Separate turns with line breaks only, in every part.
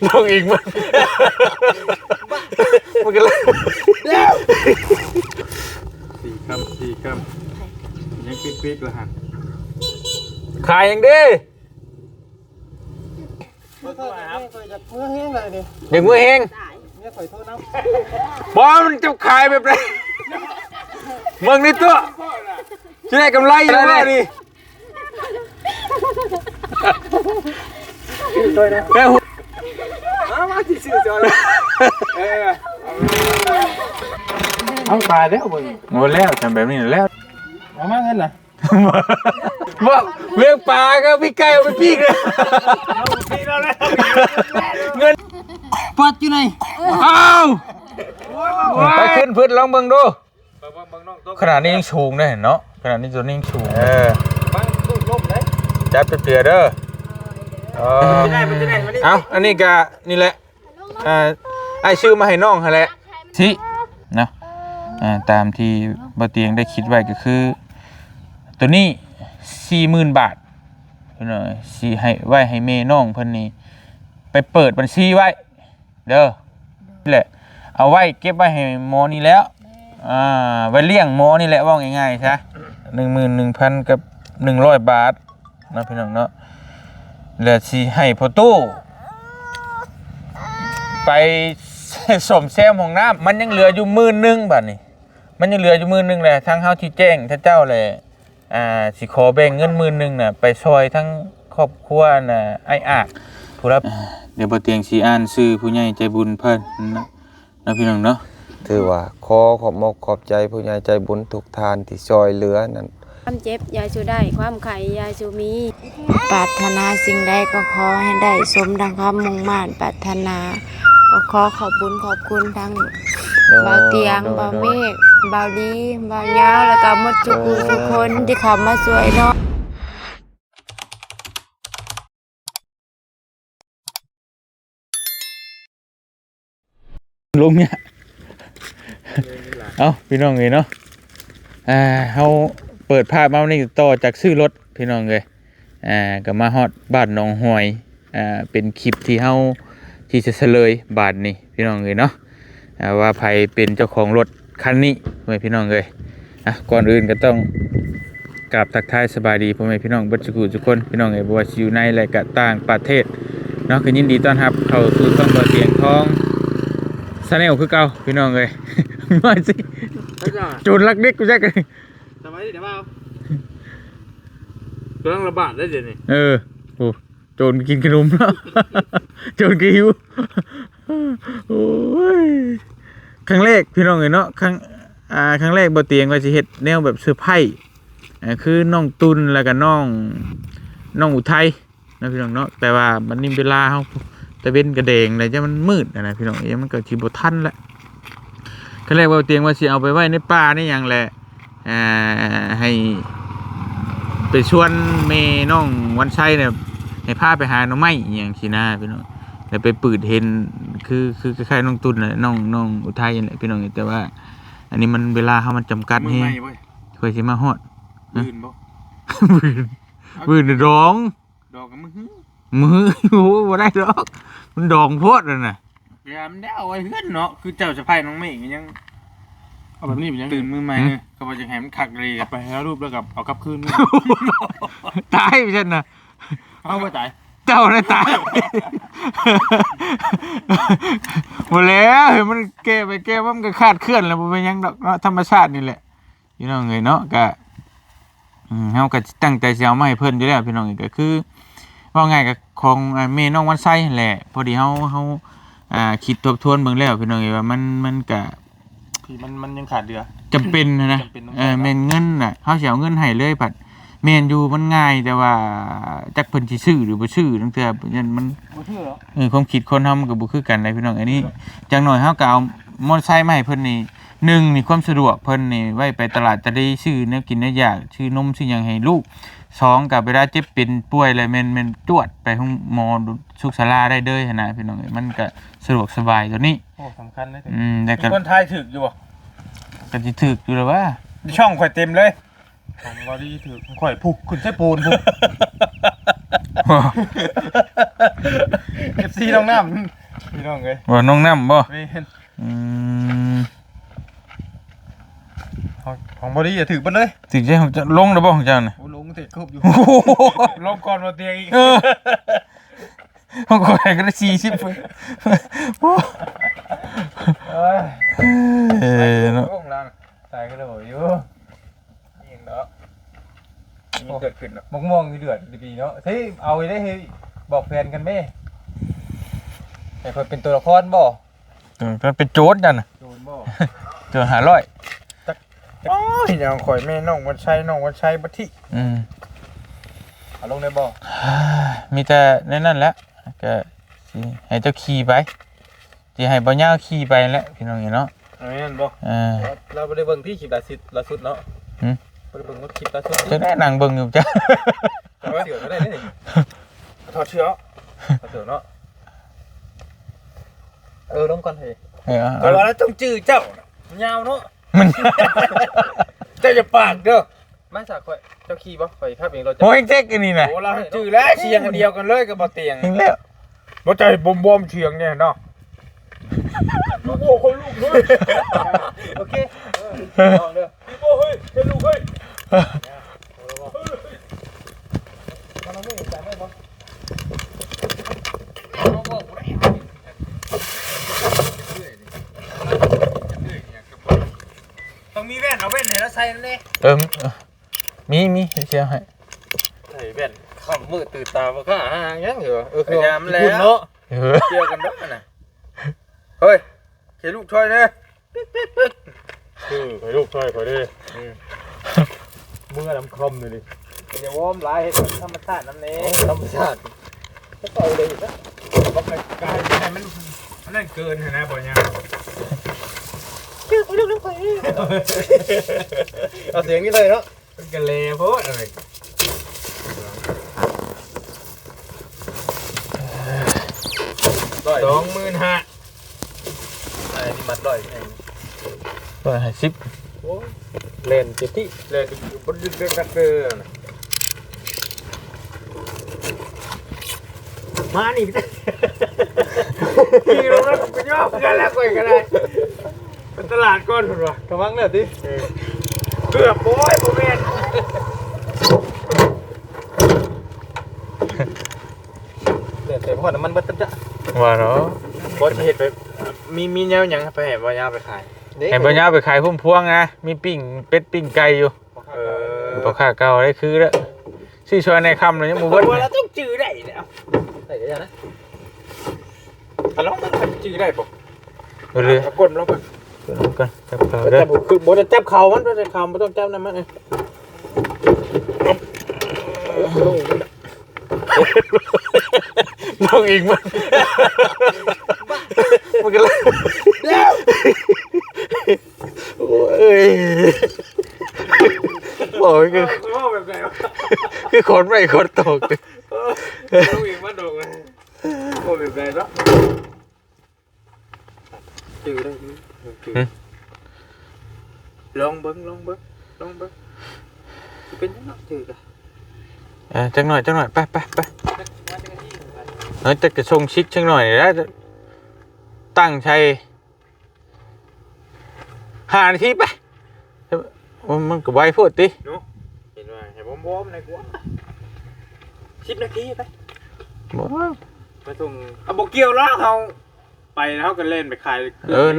ลงอีกมันก็เลยสี่คำยังปิ๊กๆละหันขายยังดิเด็กมือเฮงบอมันจะขายแบบไรมึงนี่ตัวจะได้กำไรแล้วนี่แล้วมาที่ซื้อจอยเอาตายแล้วมึงหมดแล้วทำแบบนี้แล้วเอามาเงินล่ะว่าเลี้ยงปลาก็พี่ไก่เอาไปปีกเลยเงินปัดอยู่ไหนอ้าวไปขึ้นพื้นลองเบิ่งดูขนาดนี้ยังสูงได้เนาะขนาดนี้ตัวนี้ยังสูงจับเตือเด้อเอาอันนี้ก็นี่แหละไอชื่อมาให้น้องฮะแหละสินะตามที่บ่เตียงได้คิดไว้ก็คือตัวนี้ 40,000 บาทเพิ่นสิให้ไว้ให้แม่น้องเพิ่นนี่ไปเปิดบัญชีไว้เด้อนี่แหละเอาไว้เก็บไว้ให้หมอนี่แล้วไว้เลี้ยงหมอนี่แหละว่าง่ายๆซะ 11,000 กับ 100 บาทนะพี่น้องเนาะแล้วสิให้พ่อตู้ไปสมแซมห้องน้ำมันยังเหลืออยู่10,000บาทนี่มันยังเหลืออยู่10,000แหละทั้งเฮาที่แจ้งท่านเจ้าเลยสิขอแบ่งเงิน10,000น่ะไปซอยทั้งครอบครัวน่ะไอ้อากผู้รับเดี๋ยวบ่เตียงสิอ่านชื่อผู้ใหญ่ใจบุญเพิ่นนะพี่น้องเนาะ
ถือว่าขอบใจผู้ใหญ่ใจบุญทุกทานที่ช่วยเหลือนั่น
ความเจ็บยายชูได้ความไข่ยายชูมีปรารถนาสิ่งใดก็ขอให้ได้สมดังความมุ่งมั่นปรารถนาก็ขอขอบบุญขอบคุณทั้งบ่าวเตียงบ่าวเมฆบ่าวดีบ่าวยาวแล้วก็หมดทุกคนที่เข้ามาช่วยเนาะ
ลุงเนี่ยเอาพี่น้องเลยเนาะเฮาเปิดภาพมานี่ต่อจากซื้อรถพี่น้องเลยก็มาฮอดบ้านหนองหอยเป็นคลิปที่เฮาที่จะเฉลยบาทนี่พี่น้องเลยเนาะว่าใครเป็นเจ้าของรถคันนี้เว้ยพี่น้องเลยก่อนอื่นก็ต้องกราบทักทายสบายดีพ่อแม่พี่น้องบัดจุกุทุกคนพี่น้องเอ้ยบ่ว่าอยู่ในและก็ต่างประเทศเนาะก็ยินดีต้อนรับเข้าสู่ช่องบ่อเตียงทองชาแนลคือเก่าพี่น้องเอ้ยมาสิโจรลักเด็กกูจักเลยสบายดีเดี๋ยวเอากำลังระบาดได้เดี๋ยวนี้โอ้โจรกินขนมแล้วโจรกิวโอ้ยครั้งแรกพี่น้องเอ้ยเนาะครั้งแรกบ่เตียงว่าสิเฮ็ดแนวแบบเซอร์ไพรส์คือน้องตุลแล้วก็น้องอุทัยนะพี่น้องเนาะแต่ว่ามันนี่เวลาเฮาตะเว้นกระเดงอะไรจะมันมืดนะพี่น้องมันก็สิบ่ทันละครั้งแรกบ่เตียงว่าสิเอาไปไว้ในป่านี่หยังแหละให้ไปชวนแม่น้องวันชัยเนี่ยให้พาไปหาหน่อไม้อหยังสินะพี่น้องแล้วไปปืดเห็นคือคล้ายๆน้องตุลน่ะน้องอุทัยนั่นแหละพี่น้องแต่ว่าอันนี้มันเวลาเฮามันจำกัดแฮงค่อยสิมาฮอดบืนบ่บืนดองกับมือโอ้บ่ได้ดอกมันดองโพดนั่นน่ะยามได้เอาไว้เฮือนเนาะคือเจ้าสะพายน้องเมฆยังเอาแบบนี้เป็นยังตื่นมือใหม่ก็บ่จะให้มันคักเลยไปแล้วรูปแล้วกับเอากลับคืนตายไปซั่นน่ะเอาบ่ตายเจ้าได้ตายหมดแล้วเห็นมันแก้ไปแก้ว่ามันก็คาดเคลื่อนแล้วบ่เป็นยังดอกเนาะธรรมชาตินี่แหละพี่น้องเอ้ยเนาะก็เฮาก็ตั้งใจสิเอามาให้เพิ่นอยู่แล้วพี่น้องก็คือว่าง่ายกับของแม่น้องวันไซแหละพอดีเฮาคิดทบทวนเบิ่งแล้วพี่น้องว่ามันก็ที่มันยังขาดเดือจำเป็นนะแม่นเงินน่ะเฮาสิเอาเงินให้เลยบัดแม่นอยู่มันง่ายแต่ว่าจักเพิ่นสิซื้อหรือบ่ซื้อตั้งแต่มันบ่ซื้อหรอความคิดคนเฮามันก็บ่คือกันเลยพี่น้องอันนี้จังหน่อยเฮาก็เอามอเตอร์ไซค์มาให้เพิ่นนี่1นี่ความสะดวกเพิ่นนี่ไว้ไปตลาดจะได้ซื้อเนื้อกินเนื้อยากซื้อนมซื้อหยังให้ลูก2กับเวลาเจ็บเป็นป่วยอะไรแม่นจวดไปห้องหมอสุขศาลาได้เด้อหั่นน่ะพี่น้องมันก็สะดวกสบายตัวนี้โอ้สำคัญเลยแต่ก็คนไทยถึกอยู่บ่ก็สิถึกอยู่แล้วว่าช่องข่อยเต็มเลยของบ่ดีถึกข่อยพุกขึ้นใส่ปูนพุก
FC น้องน้ำพี่น้องเอ้ย
ว่าน้องน้ำบ่
แม่น
อืม
ของบ่ดีอย่าถือเบิดเลย
ถึงใจของเจ้าลงแล้วบ่ของเจ้าน่ะ
โอ้ลงเตะครบอยู่
โอ้โห
ลงก่อนมาเตียงอีก
เออของข่อยก็ได้40เว้ยโอ้
เอ้ย
เออเนาะ
ลงล่างใส่ก็ได้บ่อยู่ยิงเนาะมีเกิดขึ้นเนาะมะม่วงนี่เดือดดีๆเนาะเฮ้ยเอาไว้ได้เฮ้ยบอกแฟนกันแม่ให้เพิ่นเป็นตัวละครบ่
ก็เป็นโจรกันน่ะ
โดนบ่
เจอ500
โอ้ยอย่างข่อยแม่น้องวันชัยบัดที่
อืม
เอาลงได้บ่
มีแต่ในนั้นแหละก็สิให้เจ้าขี่ไปสิให้บ่ยาวขี่ไปนั่นแหละพี่น้องเนาะ
เอาแม่นบ่ เราบ่ได้เบิ่งที่คลิปล่าสุดเนาะ
หืม
บ่ได้เบิ่งว่าคลิปล่าสุด
จะได้นั่งเบิ่งอยู่จ้ะ
ถอดเสื้อก็ได้นี่ถอดเสื้อถอดเสื้อเนาะลงก่อนเฮ้ย
เออ
แต่ว่าแล้วต้องจื้อเจ้าน่ะยาวเนาะ
มัน
เจ้าอย่าปากเด้อมาจากข่อยเจ้าขี่บ่ข่อยภาพเองเราจะ
โอ้ยเจ๊กอันนี่น่ะ
โอ้เราจื้อแล้วเชียงอันเดียวกันเลยกับบ่เตียง
ถึงแล้ว
บ่ใจบอมๆเชียงเนี่ยเนาะโอ้โหคนลูกเฮ้ยโอเคลองเด้อพี่โบเฮ้ยเฮ้ยลูกเฮ้ยมันไม่ได้ไม่บ่ต้องมีแว่นเอาแว่นให้เราใส่นั่นเอง
มีเชียวให้
ใส่แว่นข้ามมือตื่นตาบ่ก็ยังเหรอคือยามแล้วเนาะ
เออ
เชื่อกันเนาะน่ะเฮ้ยเขียนลูกช่วยเด้อให้ลูกช่วยข่อยเด้อมือลำคมเลยดิอย่าวอร์มหลายเฮ็ดธรรมชาติน้ำเน้ธรรมชาติก็เอาเลยนะบ่กายให้มันนั่นเกินนะบ่ยังเอาเสียงนี้เลยเนาะเป็นกันเลยโพดเลย25,000ไอ้นี่มัดร้อยไอ้
150
โอ้เล่นจิตที่เล่นบนดึกดักเดินมานี่พี่เราแล้วก็ย่อกันแล้วกันได้เป็นตลาดก้อนถูกป่ะกำลังเนี่ยดิเกือบโอ้ยโมเมนต์เดี๋ยวเต็มหัวน้ำมันเบิดตั้งจ้ะ
ว่าเนาะ
บอสเห็ดไปมีแนวยังไปแห่บ่ยาวไปขาย
เห็นปัญญาไปขายพุ่มพวงนะมีปิ้งเป็ดปิ้งไก่อยู่พอค่าเก่าได้คือแล้วชื่อชวนในคำเลยยังบ่เบิด
เราต้องจื้อได้เนี่ยใส่ได้นะแต่ลองมันจื้อได้ป่ะ
เอาเลย
กดลงไป
ก่อนจับเก่าเด้อ
จับคือบจะจับเข่ามันบจะเข่าไม่ต้องจับนั่นมันเลยลงอีกมันก็เลยโอ้ย
บอกคือคนไม่คนตก
ลงอีกมันโดนเลยโอ้ยแบบเนาะจื้อได้ลองเบิ้งจะเป็นยังไงจื้อกัน
จังหน่อยไปเฮ้ยจะส่งชิดจังหน่อยแล้วตั้งใจ5 นาทีไปมันก็ไวโพดติ
เนาะเห็นว่าให้บอมๆในกว่า10 นาทีไป
บ่
ไปส่งเอาบอกเกี่ยวแล้วเขาไปแล้วเขาก็เล่นไปขาย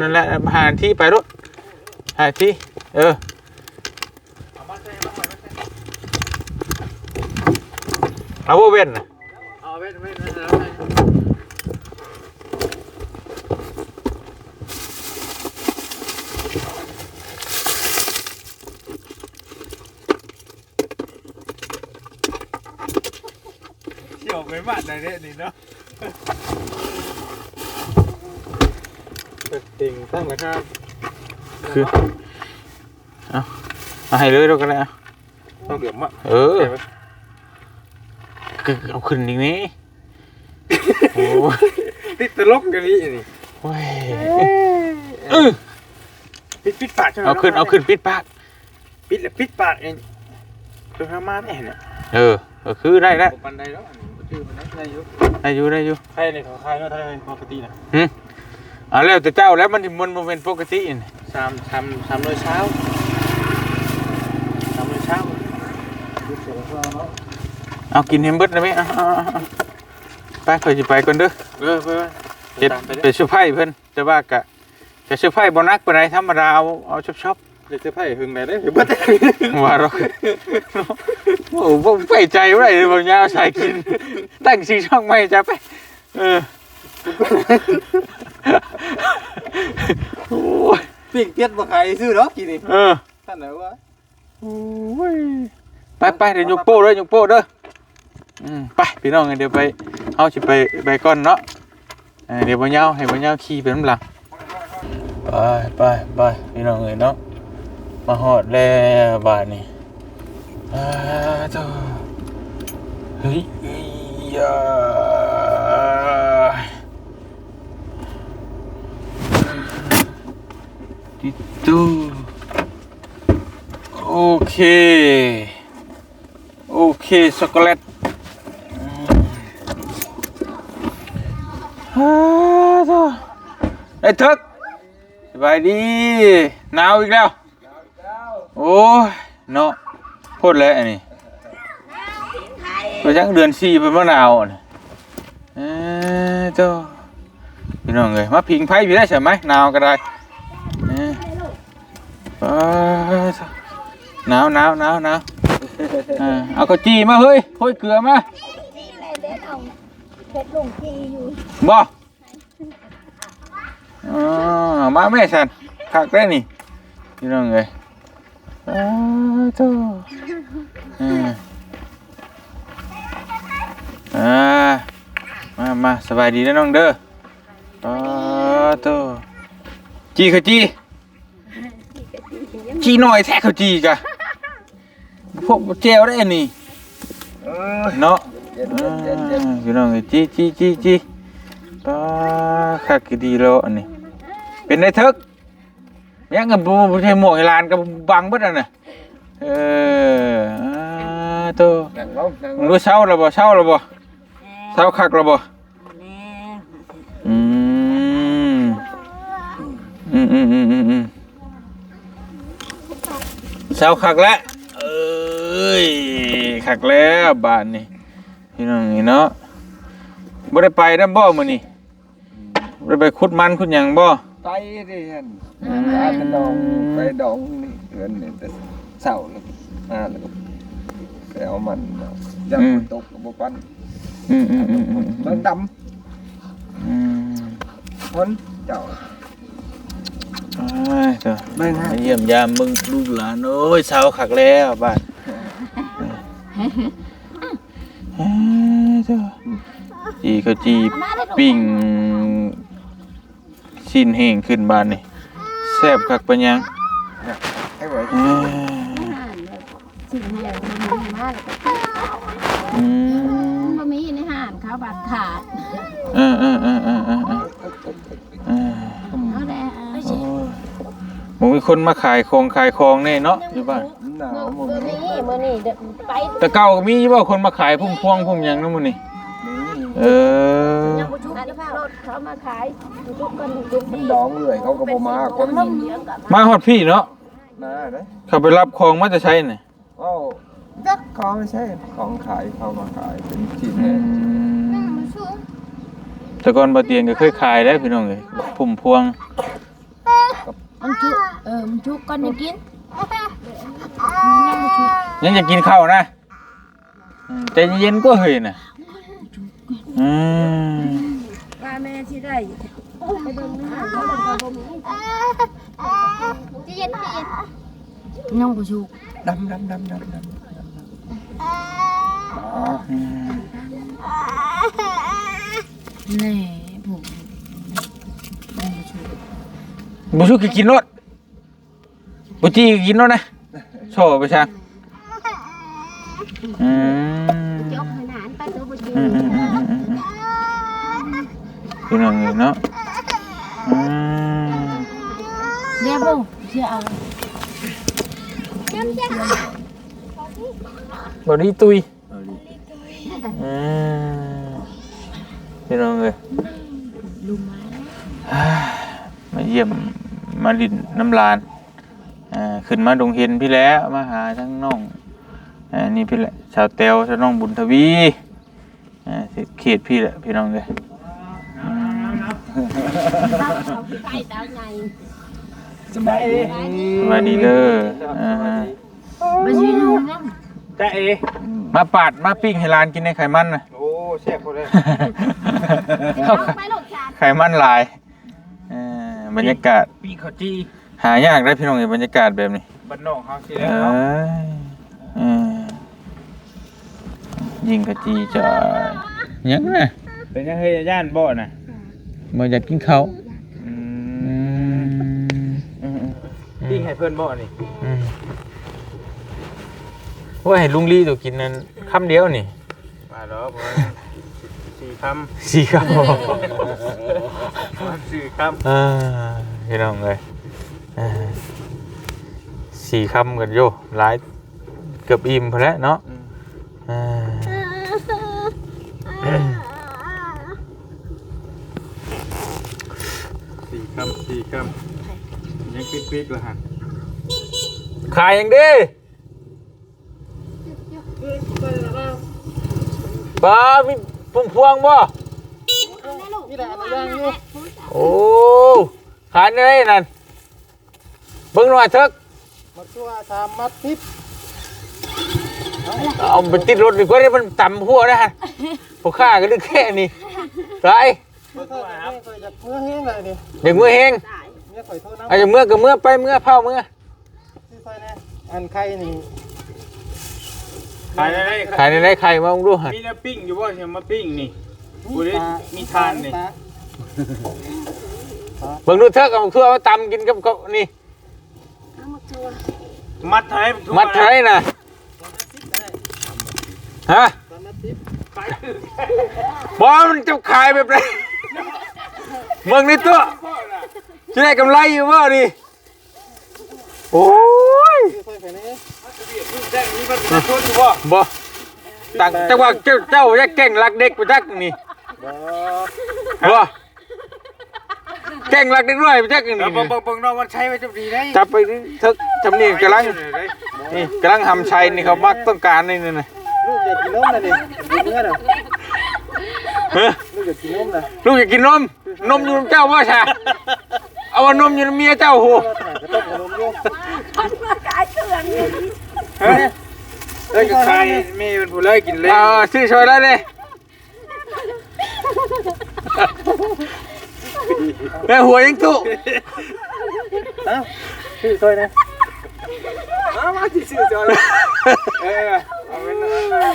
นั่นแหละ5 นาทีไปรถ5 นาทีเอาบ่เว้นน่ะ
เอาเว้นแล้วเชี่ยวไปบ้านไหนเนี่ยนี่เนาะติ่งตั้งราคา
คือเอาให้เลยเราก็ได้
ต้องเดือดมาก
เอาขึ้นอีกนี้โอ้
ติดตลกกันนี่นี่
โอ้ย
ปิดปากใช่ไหม
เอาขึ้นปิดปาก
ปิดปากเองตัวข้ามาเนี่ย
คือได้แล้ว
ปันไดแล้ว ชื่อมันได้อยู่
ได้อยู่
ใครในของใครเนาะถ้าเป็นปกตินะ
แล้วแต่เจ้าแล้วมันเป็นปกตินี่
3 โดยเช้า3 โดยเช้าดูเสือเพื่อนเนาะ
เอากินเฮมเบิร์ดนะไหมไปเพื่อจะไปก่อนเด้อ
ไป
เฮ็ดไปเซอร์ไพรส์เพิ่นแต่ว่ากะเซอร์ไพรส์บ่นักปานใดธรรมดาเอาช็อป
เดี๋ยวจะไพ่หึงไหนได้เบิด
ๆว่าหรอกโอ้บ่ไปใจบ่ได้เลยบ่ยาวใส่กินตั้งชื่อช่องใหม่จ้ะไปโอ้ย
ปิ้งเตี้ยบ่ใครซื้อเนาะกินนี่ท่านไหนวะ
โอ้ยไปเดี๋ยวยกโป้เด้อไปพี่น้องเดี๋ยวไปเฮาสิไปก่อนเนาะเดี๋ยวบ่ยาวให้บ่ยาวขี่ไปนำหลังไปพี่น้องเอ้ยเนาะมาฮอดแล้วบาดนี้เจ้าเฮ้ยยาติดตู้โอเคช็อกโกแลตเจ้าไอ้ทึกสบายดีหนาวอีกแล้วโอ้ยเนาะพูดแล้วอันนี้ไปจังเดือน4เป็นมะนาวนี่เจ้าพี่น้องเอ้ยมาพิงไผ่พี่ได้ใช่ไหมหนาวก็ได้หนาวเอากระจีมาเฮ้ยโห้ยเกลือมาบ่มาแม่ฉันคักได้นี่พี่น้องเอ้ยโธ่มาสบายดีนะน้องเด้อโธ่จีเขาจีหน่อยแท้เขาจีกะพวกเจลได้นี่เนาะพี่น้องเอ้ยจีคักดีแล้วอันนี้เป็นได้ทึกยังกับบ่ใช่หมวกลานกับบังเบิดอันน่ะตัวมึงรู้เช้าแล้วบ่เช้าคักแล้วบ่เช้าคักแล้วคักแล้วบ้านนี่พี่น้องนี่เนาะบ่ได้ไปนำบ่มื้อนี้บ่ได้ไปขุดมันขุดหยังบ่
ไปดิฮันไปดองนี่เดือนนี่แต่เสาร์แล้วแล้วก็ไปเอามันยังตกบ่ปั้นเบิ่งดำคนเจ้า
เยี่ยมยามมึงลูกหลานโอ้ยเช้าคักแล้วบ้านจีปิ้งชิ้นแห้งขึ้นบ้านนี่แซ่บคักปะยัง
สิ่งแห้งมันมากมันมีในห้างข้าวบัตรขาด
มึงมีคนมาขายของแน่เนาะอยู่บ้าน
หนาวมื้
อนี้ไป
แต่เก่าก็มีบ่คนมาขายพุ่มพวงพุ่มหยังนำมื้อนี้
ยังบ่ชุบรถเขามาขายชุบกัน
มันดองเลยเขาก็บ่มาคน
มาฮอดพี่เนาะ
มาเด้
เขาไปรับของมาจะใช้น่ะ
เขาไม่ใช่ของขายเขามาขายเป็นชิ้น
แต่ก่อนบ่เตียงก็เคยขายได้พี่น้องเอ้ยพุ่มพวง
มันชุบก่อนจะกิน
ยังจะกินข้าวนะใจเย็นๆก็เฮ้ยน่ะ
ป้าแม่สิได้ไปเบิ่งหน้าเขาแล้วก็บ่มีเย็นน้องบ่ชุบ
ดำ
นี่ผม
บุชุกกินรถบุจีกินรถนะโชว์ไปช่าง
ยกขนาดไปตัวบุจี
คือนั่งเลยเนาะ
เดี๋ยวบุเชื่อเอา
บอดี้ตุย พี่น้องเลย
ลุงมา
มาเยี่ยมมาดินน้ำลานขึ้นมาดงเห็นพี่แล้วมาหาทั้งน้องนี่พี่แหละชาวเตวชาวน้องบุญทวีเขตพี่แหละพี่น้องเลยสบายดีเด้อ
มาชิลุง
จ้าเอ
มาปาดมาปิ้งให้ร้านกินในไขมันนะ
โอ้แซ่บพอเลย
ไขมันหลายบรรยากาศ
ปีข้าวจี
หายากได้พี่น้องในบรรยากาศแบบนี้
บ้านนอกเฮาสิแล้วเนาะ
ยิงกะจีจ่อยยังไง
เป็นยังเฮ้ยย่านบ่น่ะ
มาอยากกินเขาว
ปิ้งให้เพื่อนบ่นี่
ว่าให้ลุงลี่ตัวกินนั้นคำเดียวนี่
มาดอก4 คำ
สี่คำ
4 คำ
พี่น้องเลยสี่คำกันโยหลายเกือบอิ่มพอแล้วเนาะ
4 คำยังปิ๊กๆละฮะ
ขายยังดิปลามีพุ่มพวงบ่โอ้ขายได้นั่นเบิ่งหน่อยเถอะ
มาตัว3 มัดทิพ
เอาไปติดรถดีกว่านี่มันต่ำหัวนะฮะพวกข้าก็ดึกแค่นี้ไร
มาตัวครับเคยจะเมื่อแห้งเลยนี่
เด็กมือเฮง
เมื่อข่อยโทษนะ
อาจจะเมื่อก็เมื่อไปเมื่อเผาเมื่อ
ที่ซอยแน่อันไข่นี่
ขายได้
ขายในไรไข่มาดูฮะ
มีน้ำปิ้งอยู่บ่เห็นมาปิ้งนี่กูได้มีทานนี่
เบิ่งดูเถอะกับทั่วมาตำกินกับนี่
มัดไทย
มัดไทยนะฮะบอมันจะขายแบบไรเมืองนี่ตัวจะได้กำไรอยู่บ่ดิโอ้ย บ่ต่างจังหวะเจ้าจะเก่งรักเด็กไปจักนี่บ่เก่งรักเด็กด้วยไปจักนี่
บังนอกวันใช้ไว้จะดีได้
จับไปทึกจำนี่กำลังนี่กำลังทำชัยนี่เขามักต้องการนี่นะ
ลูกอยากกินนมนะนี่กินเนื้อน่ะ
เฮ้ย
ลูกอยากกินนมนะ
ลูกอยากกินนมอยู่น้ำเจ้าว่าชาเอานมอยู่น้ำเมียเจ้าโห
ก็ต้องนมอยู่
เอ้ยกับใครมีเป็นผู้เล่กินเลย
ซื้อช่วยได้เลยแม่หัวยังตุ
เอ้าชื่อซอยนะ
มาที่ซื้อจอยเอาไว้นะ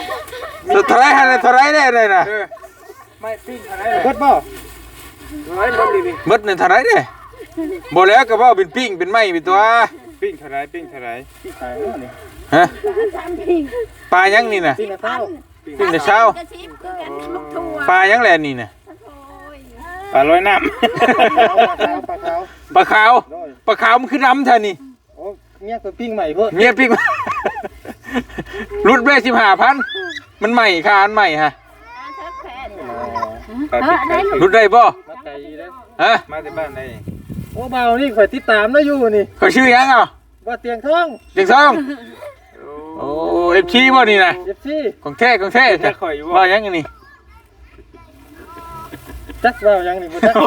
สุดท้ายให้เท่าไรได้เลยนะ
ไม่ปิ้งอะไร
เบิดบ่
ไว้บนดี
มดเนี่ยเท่าไรเนี่ยบอกแล้วก็ว่าเป็นปิ้งเป็นไม้เป็นตัว
ปิ้งเท่าไรที่ขายนี่
ฮะปลายังนี่นะ
ปิ้งนะเต้า
ปิ้งแต่เช้าปลายังแลนี่นะ
ปลาลอยน้
ปลาขาว
ปลาขาวมันคือดำเท่านี่
โอ้เมียก็ปิ้งใหม่เพิ่น
เมียปิ้ง รุดเบ้15,000มันใหม่ค่ะอันใหม่ฮะ
ำ
รุดได้บ่
มาไกลเด้อ
ฮะ
มาที่บ้านได้
โอ้เบานี่ข่อยติดตามนะอยู่นี่
เขาชื่อยังอ่ะ
ว่าเตียงทอง
เด็กสองโอ้เอฟซีบ่นี่นะ
FC
ของแท้จ้ะว่ายังไงนี่
จักเว้ายังนี่บ่จัก
ไป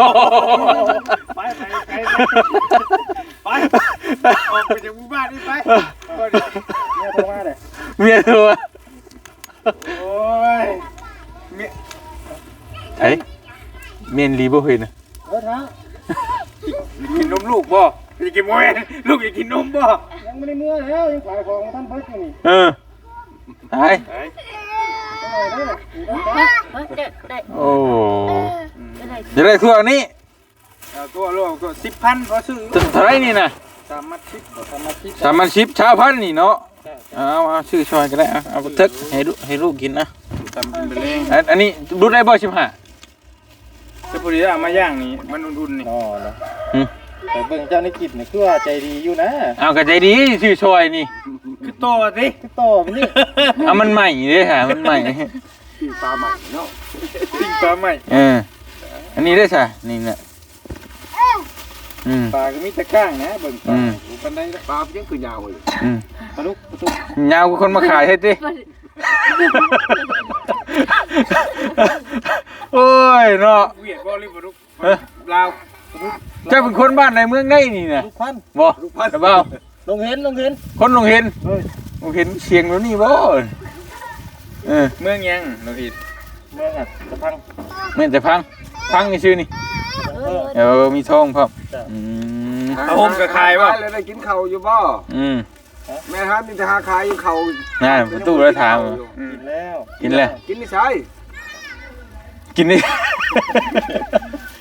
ออกไปจากหมู่บ้านนี่ไป
เมียโทรมาเด้
เมียตัว
โอ้ย
ไอ้เมียนรีบ่เห็นนะ
เบิดฮะ
กินนมลูกบ่อยากกินโมเอนลูกอยากกินนมบ่
ยังไม่ได้เมื่อแล้วยังขายของท่านเบิดอยู่นี่
ตาย โอ้จะได้ทั่วนี้
ตัวโลกก็10,000ก็ซื้อ
เท่าไรนี่นะ
3,000
3,10ชาวพันนี่เนาะเอาชื่อชอยก็ได้เอาไปทึกให้ลูกกินนะ
ตำกินไปเลย
อันนี้ดูได้บ่15
แต่พอดีเอามาย่างนี่มันอุ่นๆนี่
อ๋อเนาะแต่เบิ่งเจ้าในกิจนี่คือว่าใจดีอยู่นะ
เอากระใจดีชื่อชอยนี่
คือโตสิ
คือโตมันนี่
เอามันใหม่เลยค่ะมันใหม่
ปีปลาใหม่เนาะ
ปิ้งปลาใหม่
อันนี้ได้ใช่นี่เนี่ย
ปลาก็มีแต่ก้างนะเบิ่งปลาปันได
ปลายังคือยาวอยู่
ปลาลูก
ยาวกว่าคนมาขายให้ดิโอ้ยเนาะ
เวียดบ่รีบปลาลูกลาว
เจ้าเป็นคนบ้านในเมืองได้นี่น่ะ
ลูกพัน
บ่แต่เปล่า
ลงเห็น
คนลงเห็นลงเห็นเสียงแล้วนี่บ่
เมืองยังเราผิดเมืองอ่ะตะพัง
แม่นแต่พังนี่ชื่อนี่มีทองพร้อม
เอาห่มกับคายป่ะ
เลยได้กินข้าวอยู่บ่แม่ฮะมีแต่หาขายอยู่ข้าว
น่าประตูแล้วถาม
กินแล้ว
กินแล้ว
กินนี่ใช่
กินนี่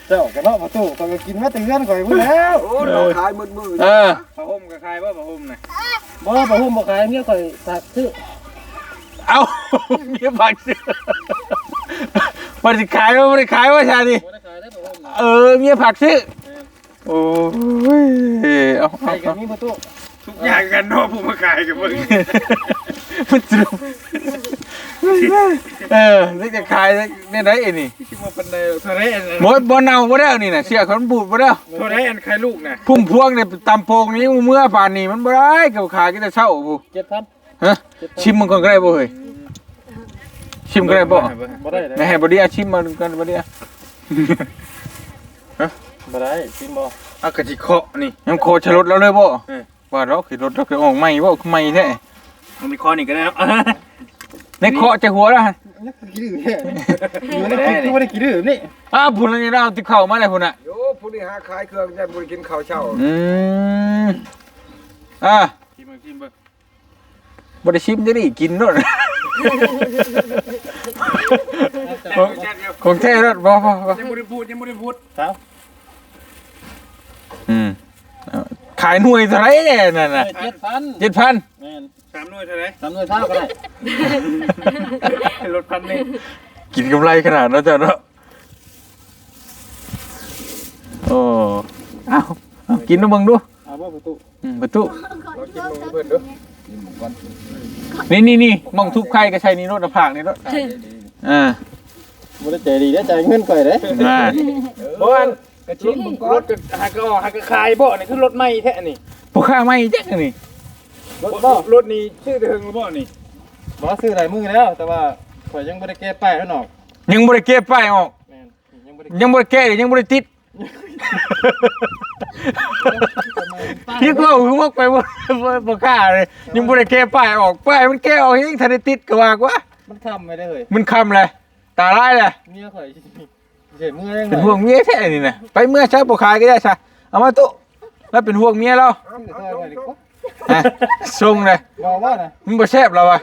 เจ้ากระเนาะประตูก็กินมาแต่เงื่อนก่อยพูดแล้ว
โอ้เราขายมืด
ผ้าห่มกับคายป่ะผ้าห่มน่ะ
บ่ผ้าห่มบ่ขายเมียข่อยฝากซื้อ
เอาเมียผักซื้อมันจะขายว่าไม่ได้ขายว่าชาดิ
บ่ได้ขายได้ผ้าห่ม
เมียผักซื้อโอ้ยเอา
ใส่กันมีประตู
ทุกอย่างกันเนาะผู้มาขายกับมึง
มันจะนี่จะขายเนี่ยได้เองนี่
ที่มาปันไดโทรเรน
หมดบ่เน่าบ่ได้นี่น่ะเสียคนบูดบ่ได้
โทรเรนใครลูกน่ะ
พุ่มพวงเนี่ยตำโพงนี้เมื่อป่านนี้มันบ่ได้กับขายก็จะเช่าบ่
7,000
ฮะชิมมันก่อนก็ได้บ่เฮ้ยชิมก็ได้บ่
บ่ได้
ไหนให้บ่ดีชิมมันกันบ่ดี
บ่ได้ซิมบ่
เอากระจิเคาะนี่
ยังโคชรถแล้วเลยบ่ว่าเราคือรถเราคือออกใหม่บ่ใหม่แท้
มันมีคอนี่ก็ได้ครับ
ในเคาะจะหัวแล้วฮะ
นักกี่ดื้อแท้อยู่ในคลิปคือบ่ได้กี่ดื้อนี่
พุ่นนี่เราติเข้ามาแล้วพุ่นน่ะ
ๆโยผู้ที่หาขายเครื่องจะบ่ได้กินข้าวเช้า
ชิมเบิ่ง
บ่ได้ชิมจะได้กินรถของแท้รถบ่
ยังไม่ได้พูด
ครับ
ขายหน่วยเท่าไหร่เนี่ยนั่นน่ะ
7,000
7,000
แม่น
3 หน่วยเท่าไหร่
3หน่วยเท่าก็ได้
รถพันนี่
กินกำไรขนาดนั้นจ้ะเนาะโอ้เอากินน้ำมึงดู
เอาบ่ประตู
ประตู
เรากินนมเพิ่นเด้อกินหมูก่อน
นี่มองทุบไข่ก็ใช้นี่รถผากนี่รถ
บ่ได้ใจดีได้ใจเงินข่อยเด้
บ่อันกระชิรถหากออกหากคายบ่นี่คือรถใหม่แท้นี่
พวกข้าไม่แจ๊กนี่
รถนี้ชื่อถึงบ่นี่
บ่ซื้อหลายมื้อแล้วแต่ว่าข่อยยังบ่ได้แก้ป้ายแล้วนอก
ยังบ่ได้เก็บป้ายออก
แม่นยังบ่ได้
ยังบ่ได้แก้ยังบ่ได้ติดพี่ก็คือว่าไปบ่กล้าเลยยังบ่ได้แก้ป้ายออกป้ายมันแก้ออกยังทันได้ติดก็ว่ากว่า
มันค้ำไม่ได้เฮ้ย
มันคำเลยตาลายเลย
เมียข่อยเจ็บมือยัง
เป็นห่วงเมียแท้นี่นะไปเมื่อใช้บ่ขายก็ได้ซะเอามาตุแล้วเป็นห่วงเมียเราส่งเลย
บอกว่านะ
มันบ่แซ่บเราอ่ะ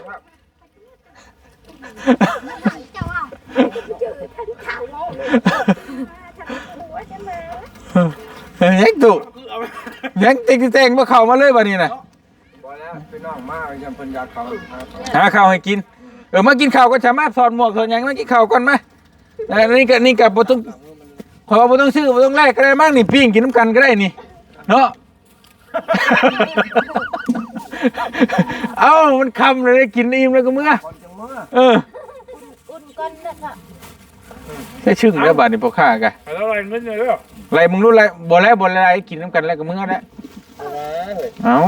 ยังตุยังติ๊กแตงมาเข้ามาเลยบัดนี้น่ะ
บ่แล้วพี่น้องมายังเพิ่นอยากเข้า
หาข้าวให้กินมากินข้าวก็สามารถถอดหมวกถอดหยังมากินข้าวก่อนมานี่ก็บ่ต้องขอบ่ต้องซื้อบ่ต้องแลกก็ได้มั้งนี่ปิ้งกินน้ำกันก็ได้นี่เนาะ มันคำเลยกินอิ่มแล้วก็เมื่อ
อุ่นก้อนนะคะ
แค่ชึ่งแล้วบาดนี้พวกข้ากะ
แล้วอะไรมันเยอะ
ไรมึงรู้ไรบ่แล้วบ่อะไรกินน้ำกันแล้วก็เมื่อแล้วเอา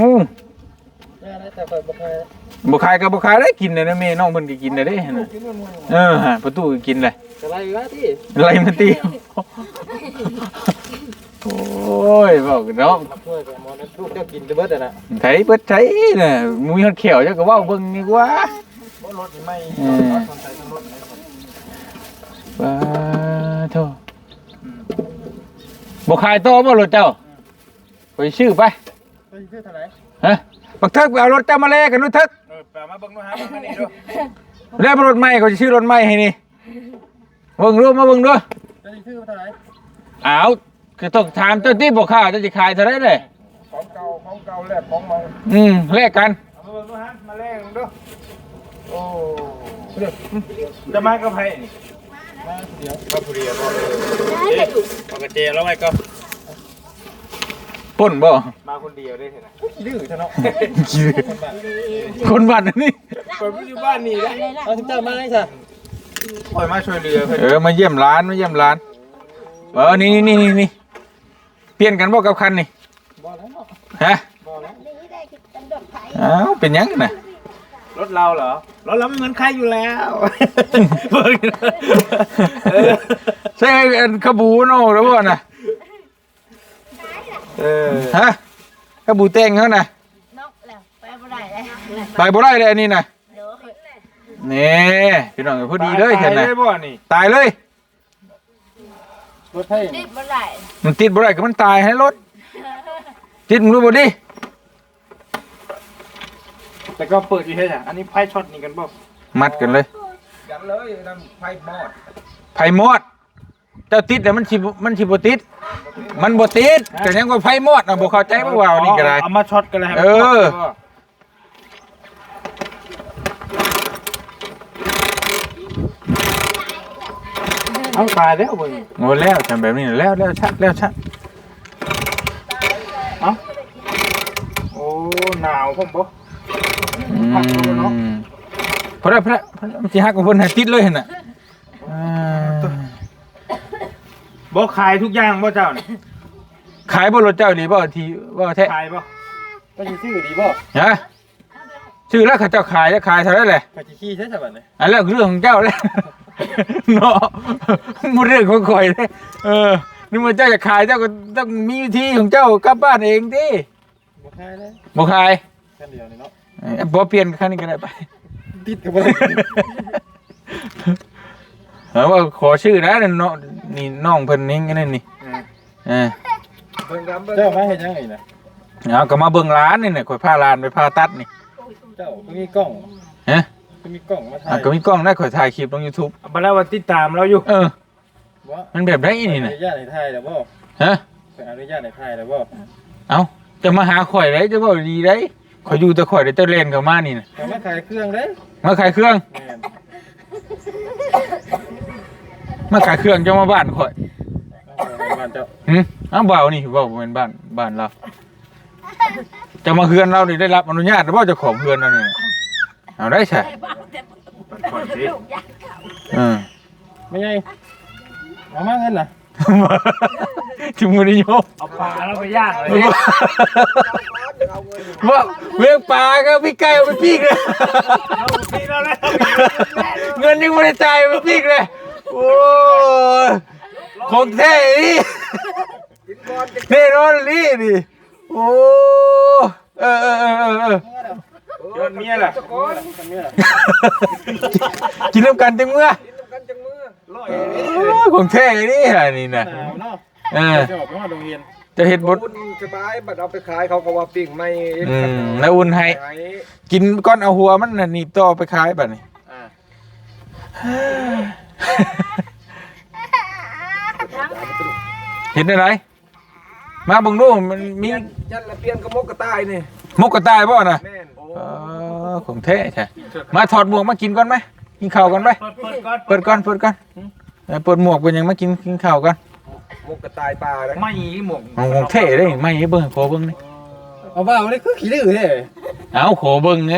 แต่ข่อยบ่เคย
บ่ขายก็บ่ขายได้กินเลยนะแม่น้องเพิ่นก็กินได้เด้นะประตูก็กินเลย
อะไรวะที่
ไรมันตีโอ้ยบอกเนาะ
ช่วยกันมอนั้นลูกเจ้ากินจะเบิดน่ะ
ไถเบิดไถน่ะมีคนเขียวเจ้าก็เว้าเบิ่งนี่กว่า
บ่รถนี่ไม่สนใจรถ
ปาโธ่บ่ขายต่อบ่รถเจ้าไปซื้อไป
ไปซื้อเท่าไหร่
ฮะบักเทิกไปเอารถเจ้ามาแลกกันนู้นเทิก
แปลมาเบิ่งดูหามานี่ดู
แล้วรถใหม่เขาจะซื้อรถใหม่ให้นี่เบิ่งดูมาเบิ่งดู
จะซื้อเท่าไหร่
อ้าวคือต้องถามเจ้าที่บ่ค้าเจ้าสิขายเท่าไหร่เด้
ของเก่าแลกของใหม่
แลกกัน
มาเบิ่งดูฮะมาแลกดูโอ้จะมากับไผนี่
มาเดี๋ยว
มาผู้เดียวเอากระเจแล้วไงก็
ป่นบ่
มาคนเดียวได้เห็นไหม
ดื้อซะเนาะ
คนบ้านนี่
เปิดอยู่บ้านนี่ได้
เอาสิเจ้ามาให้ซะ
คอยมาช่วยเหลือเพิ่น
มาเยี่ยมร้านนี่เปลี่ยนกันบ่กับคันนี่ฮะอ้าวเป็นยังน่ะ
รถเราเหรอรถเราไม่เหมือนใครอยู่แล้ว
ใช่อันขบูโน่หรือบ่น่ะฮะขบูเต้งเขาน่ะไปบ่ได้เลยอันนี้น่ะนี่พี่น้องพอดีเลยเห็นน่ะตายเลย
รถไทย
มันติดบ่ได้ก็มันตายให้รถติดมึงรู้บ่ดิ
แต่ก็เปิดอยู่เฮ็ดอ่ะอันนี้ไพ่ช็อตนี่กันบ่
มัดกันเลย
กันเลยนั่นไฟมอด
ไฟมอดเจ้าติดแต่มันสิบ่ติดมันบ่ติดก็ยังว่าไฟมอดน่ะบ่เข้าใจบ่ว่านี่ก็ได้
เอามาช็อตกันเลย เอาตายแล้วเบิ่ง
โอ้แล้วทำแบบนี้แล้วชัด
เอ้าโอ้หนาวผมบ่
พอได้มันสิฮักกับเพิ่นให้ติดเลยหั่นน่ะ
บ่ขายทุกอย่างบ่เจ้านี่
ขายบ่รถเจ้าดีบ่ที่ว่าแท้
ขายบ่
ก็สิชื่อดีบ่
ฮะชื่อแล้วเขาเจ้าขายจะขายเท่าไหร่แหละ
ก็สิขี้ใช่ซะบัดนี้
อันแล้วเรื่องของเจ้าแล้วเนาะบ่เรื่องของข่อยเด้นี่มันเจ้าจะขายเจ้าก็ต้องมีวิธีของเจ้ากลับบ้านเองติ
บ่ขายเลย
บ่ขาย
แค่เดียวนี่เนาะ
บ่เปลี่ยนคันนี้ก็ได้ไป
ติดกับบ่ได้
ว่าขอชื่อนะเนาะนี่น้องเพิ่นนี่นั่นนี่
เบิ่งกันเบิ่ง
เจ้ามาเฮ็ดยังไงน่ะ
เอาก็มาเบิ่งร้านนี่น่ะข่อยพาร้านไปพาตัดนี่
เจ้าก็มีกล้อง
ฮะ
ก็มีกล้องมาถ่าย
ก็มีกล้องได้ข่อยถ่ายคลิปลง YouTube
บ่แล้วว่าติดตามเราอยู่
บ่
มันแบบได้นี่
อ
น่ะ
นุญาตให้ถ่ายแล้วบ่
ฮะ
อนุญาตให้ถ่ายแล้วบ่
เอ้าจะมาหาข่อยได้จะบ่ดีได้ข่อยอยู่แต่ข่อยได้แต่เล่นเข้ามานี่น่ะ
แต่มาขายเครื่องเด้
มาขายเครื่อง
แม่น
มาขายเครื่องจะมาบ้านข่อย
บ้านเจ้า
อ้าวเบานี่เบาเป็นบ้านเราจะมาเฮือนเรานี่ได้รับอนุญาตหรือว่าเจ้าของเฮือนเรานี่เอาได้ใช่
ก่อนสิ
ไม่ไงเอามาเงินน่ะ
จิมือนิยม
เอาปลาแล้วไปย่างเลย
ว่าเลี้ยงปลาก็พี่ไก่เอาไปปีกเลย
เอาพี่เราแล้ว
เงินยังไม่ได้จ่ายไปปีกเลยโอ้ของแท้นี่แน่นอนนี่ดิโอ้
โยนเมียล่ะ
กินน้ำกันจังเมื่อ
กันจังมือ
ของแท้นี่ฮะนี่นะ
หนาวเนาะ
จะ
ออกไปฮอดโรงเรียน
จะเห็ดบด
อุ่นสบายบัดเอาไปขายเขาก็ว่าปิ้งไม่
แล้วอุ่นให้กินก้อนเอาหัวมันน่ะหนีบต่อไปขายแบบนี้เห็นอะไรมาเบิ่งดูมันมี
ยันละเปลี่ยนกระมกกระต่ายนี่
มกกระต่ายบ่น่ะ
แม่น
ของแท้ใช่มาถอดหมวกมากินก่อนไหมกินข้าวกันไหมเปิดก่อนเปิดหมวกเป็นยังมากินข้าวกัน
มกกระต่ายปลาเลย
ไม่หมก
ของแท้เลยไม่เบิ่งขอเบิ่งนี่
เอาบ่าวนี่คือขี้ดื้อเด้
เอาขอเบิ่งไง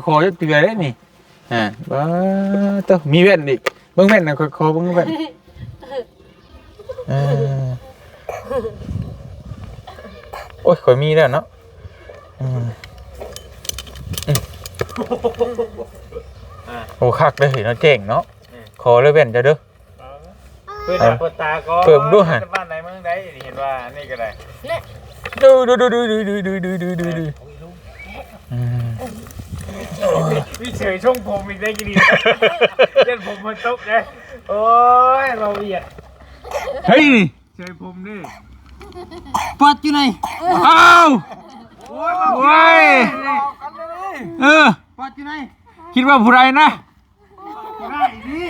ขอจะเตือนได้นี่ว้าตัวมีแว่นอีกเบิ่งแว่นนะขอเบิ่งแว่นโอ้ยข่อยมีแล้วเนาะโอ้คักเลยเนาะเจ๋งเนาะขอเลยแว่นจะเด้อ
เปิดตาก็
เปิดด้วยฮะ
บ้านไหนเมืองใดเห็นว่านี่ก็ได้
ดู
พี่เฉยช่วงผมอีกได้กี่ดีเล่นผมมันตกเลยโอ้ยเราเบียด
เฮ้ย
เฉยผมนี่
ปัดอยู่ไหน
อ้าวโอ้ย
ปัดอยู่ไหน
คิดว่าผู้ใดนะ
ได้นี่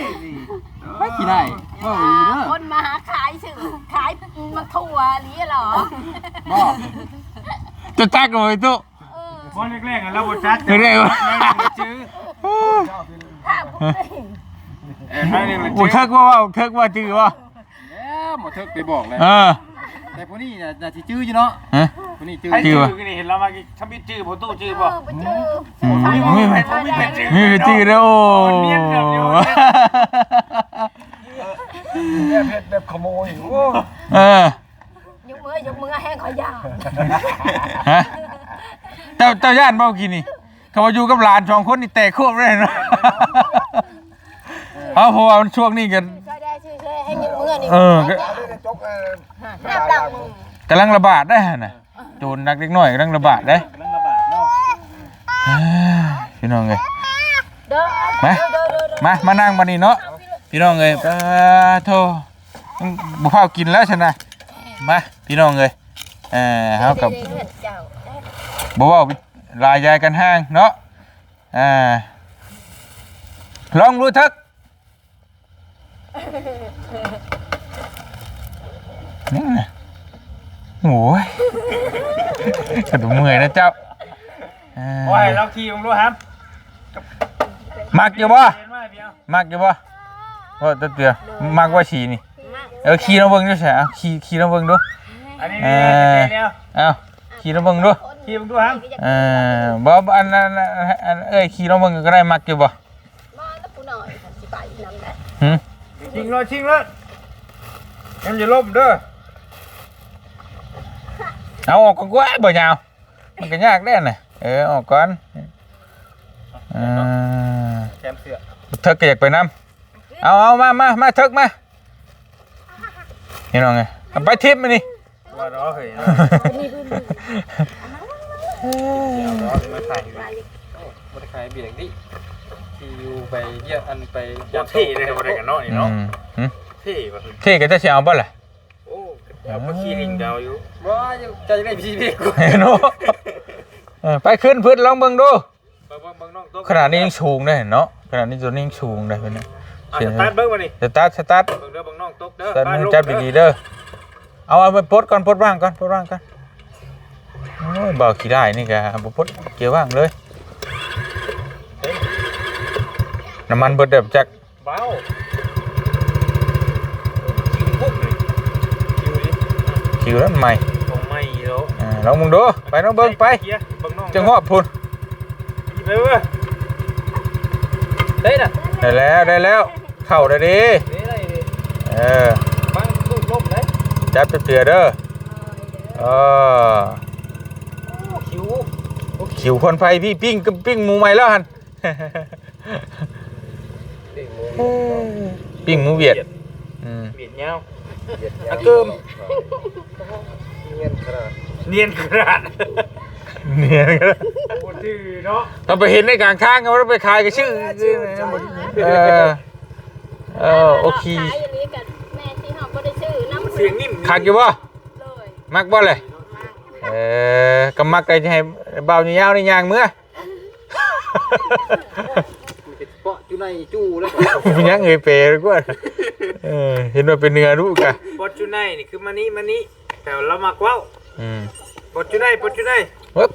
ไม่ขี้ได้บ่ดีเด้อ
คนมาหาขายสื่อขายมันทั่วนี้เหรอ
บ่
จะจักกันไว้ตุ๊
บอลแรกๆอ่ะเราบดจัด
เร็ว
ชื่อ
ถ้าผมไม่
โอ้เทิกว่าจื้อว่า
แล้วหมดเถิกไปบอกเลย
เออ
แต่พวกนี้น่ะสิจื้ออยู่เนาะ
ฮะ
วันนี้จื้อ
ให้จื้อกันนี่เห็นเรามาทำบิดจื้อพอตู้จื้อป่ะ
ไปเจอ
มี
ไม่เป็นจื้อ
มีจื้อเด้อ
เนียนเกือบอยู่
เนี่ยเพชรแบบขโมยโอ้
เออย
กมือแห้งขอยา
ฮะเจ้าย่านบ่กินนี่เขามาอยู่กับหลานสองคนนี่แตกควบเลยเนาะเอาเพราะว่ามันช่วงนี้กัน
ช่วยได้ช่วยให้ยกมือนี่
เออ
ได้จก
น้ำดัง
กำลังระบาดได้หั่นน่ะโจรนักเล็กน้อยกำลังระบาดได้
กำลังระบาดเนาะ
พี่น้องเอ้ย
เด้อ
มานั่งบัดนี้เนาะพี่น้องเอ้ยโธ่บ่พากินแล้วฉันน่ะมาพี่น้องเอ้ยเฮากับ
เจ้า
บ่เว้าลายยายกันห่างเนาะลองดูทึกนี่นะโอ้ยกระดูกเมื่อยนะเจ้า
โอ้ยเราขี่มึงรู้ครับ
มักอยู่บ่
เห็นว่าเดียว
มักอยู่บ่ว่าตัวเตือมักว่าฉีนี่ขี่น้องเบิ่งดูใช่เอาขี่น้องเบิ่งดู
อันนี้เดียว
เอาขี่น้องเบิ่งดู
ขี่มึงรู้ครับ
บ่อันเอ้ยขี่น้องเบิ่งก็ได้มักอยู่บ่
มาแล้วกูหน่อยสิไปนำได้
หึ
ชิงเลยยังจะล้มเด้อ
เอาออกก่อนกว่าบ่ยาวมันก็ยากแน่น่ะออกก่อน
แคมเสือ
เธอก็อยากไปนำเอามาเถิกมานี่น้องไงไปทิพย์มานี่
ว่าร้อเฮ้ย
มาถ่ายมาถ่ายเบียงดิที่อยู่ไปเยี่ยอันไป
อย่าเท่เลยบ่ได้กันเนาะนี่เนาะ
หึ
เท่ว่ะ
เท่ก็จะสิเอาบ่ล่ะ
โอ้เอาไปขี่ลิงดาวอยู่
ว้าจะได้พี่พี่
เนาะไปขึ้นพื้นลองเบิ่งดู
เบิ่งน้องตก
ขนาดนี้ยังสูงได้เนาะขนาดนี้ตัวนี้ยังสูงได้เพิ่นน่ะ
สตาร์ทเบิ่งมานี่
สตาร์ท
เบิ่งเด้อเบิ่งน้องตกเด้อ
แต่มือจับดีๆเด้อเอาไปปลดก่อนปลดว่างก่อนโอ้ยบ่ขี้ได้นี่ก็บ่ปลดเกี่ยวว่างเลยน้ำมันเบิดแบบจัก
เบาคิวปุ๊บเลยคิวดิ
คิวนั้นใหม่
ของไม่แล้ว
ลองมึงดูไปน้องเบิ่งไป
เบิ่งน้อง
จังหวะพุ่น
ไปเว้ยได้น่ะ
ได้แล้วเข้าได้ดิ
ได้ดิ
บ้านตู้ล่มเลย
จับเตือเด้อคิวคนไฟพี่ปิ้งหมูใหม่แล้วหั่นปิ้งหมูเวียด
เวียดเงา
อะเกิม
เนียนขนาด
เนี่ยก็
พูดชื่อเนาะ
เราไปเห็นในกลางทางเขาไปขายกับชื่อโอเค
ขายอย่างนี้กับแม่ที่เขาก็ได้ชื่อน้ำ
เสียงนิ่ม
คักอยู่บ่
เลย
มักบ่เลยก็มักก็จะให้เบาๆยาวๆในยางเมื่อ
เปาะอยู่ในจู่แล้ว
มันยังเงยเปรย์กว่าเห็นว่าเป็นเนื้อรู้กะ
ปอจูไนนี่คือมานี่แต่เรามักว้าวปอจูไน
เฮ้ย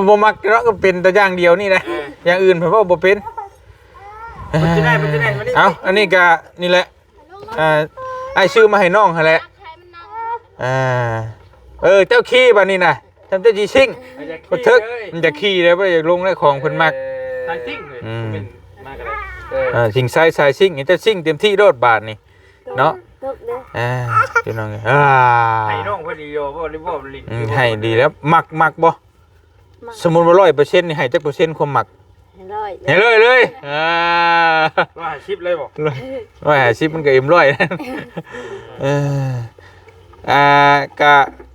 บ่มักเนาะก็เป็นแต่อย่างเดียวนี่แหละอย่างอื่นผมว่าบ่เป็น
ปอจูไนมานี่
เอาอันนี้ก็นี่แหละไอ้ชื่อมาให้น้องหั่นแหละเจ้าขี้บัดนี้น่ะทำเจ้าจีซิ่งบ่ทึกมันจะขี้แล้วบ่อยากลงได้ของเพิ่นมัก
ทางซิ่งเลยเป็นมากอะไร
สิ่งสายซิ่งเจ้าซิ่งเต็มที่โดดบาทนี่เนาะพี่น้อง
ให้น้องพอดีโยบ่ได้บ่ลิง
ให้ดีแล้วมักบ่สมมุติว่า100%นี่ให้จักเปอร์เซ็นต์ความมัก
เลย
ให้เลย
ว่าชิปเลยบ่
150มันก็เอ็มร้อย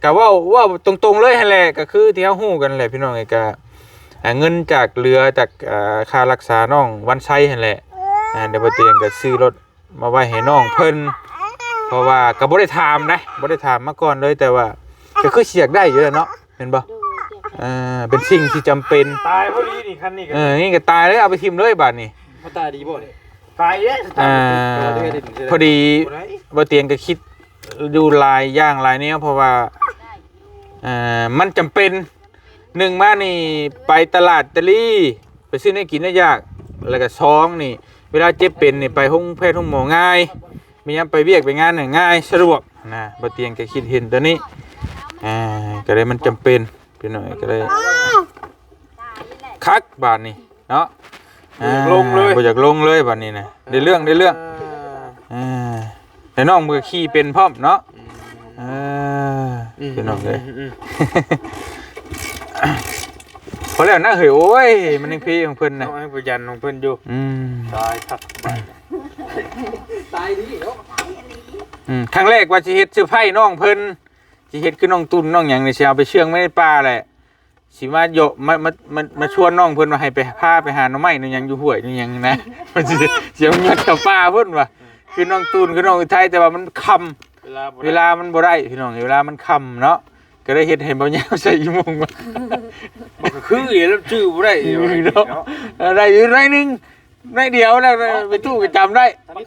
กะว่าตรงๆเลยหั่นแหละก็คือที่เฮาฮู้กันแหละพี่น้องไอ้ก็เงินจากเรือจากค่ารักษาน้องวันไซหั่นแหละเดี๋ยวบ่เตียงก็ซื้อรถมาไว้ให้น้องเพิ่นเพราะว่าก็บ่ได้ถามนะบ่ได้ถามมาก่อนเลยแต่ว่าก็คือเสียกได้อยู่แล้วเนาะเห็นบ่เป็นสิ่งที่จำเป็น
ตายพอดีนี่คันนี้ก็
นี่ก็ตายเลยเอาไปทิ่มเลยบาดนี้
เขาตาดีบ่เนี่ย
ตายเด้
พอดีบ่เตียงก็คิดดูลายย่างลายนี้เพราะว่ามันจำเป็นหนึ่งมานี่ไปตลาดตะลี่ไปซื้อให้กินได้ยากแล้วก็ท้องนี่เวลาเจ็บเป็นนี่ไปห้องแพทย์ห้องหมอง่ายมียามไปเวียกไปงานง่ายสะดวกนะบ่เตียงก็คิดเห็นตัวนี้ ก็ได้มันจำเป็นพี่น้องก็ได้คักบาดนี้เนาะลงเลยบ่อยากลงเลยบาดนี้นะได้เรื่องแต่น้องมือขี่เป็นพร้อมเนาะพี่น้องเลยพอแล้วนะเฮ้ยโอ้ยมันยังพี่ของเพิ่นนะ
เอาให้ประยันของเพิ่นอยู่ตายครับตายดีเนาะ
ครั้งแรกว่าสิเฮ็ดซื้อไผ่น้องเพิ่นสิเฮ็ดคือน้องตุนน้องหยังนี่สิเอาไปเชื่องไว้ในป่าแหละสิมาชวนน้องเพิ่นว่าให้ไปพาไปหาหน่อไม้หน่อหยังอยู่ห้วยหน่อหยังนะมันสิเสียงเงียบกับป่าเพิ่นว่าคือน้องตุนคือน้องอุทัยแต่ว่ามันค่ำเวลามันบ่ได้พี่น้องเวลามันค่ำเนาะก็ได้เฮ็ดให้บ่ยาวใส่อีโมงว่า
ก็คือแล้วชื่อบ่ได้
เนาะได้อยู่หน่อยนึงหน่อยเดียวแล้วไปตู้ก็จำได้
ทำบิด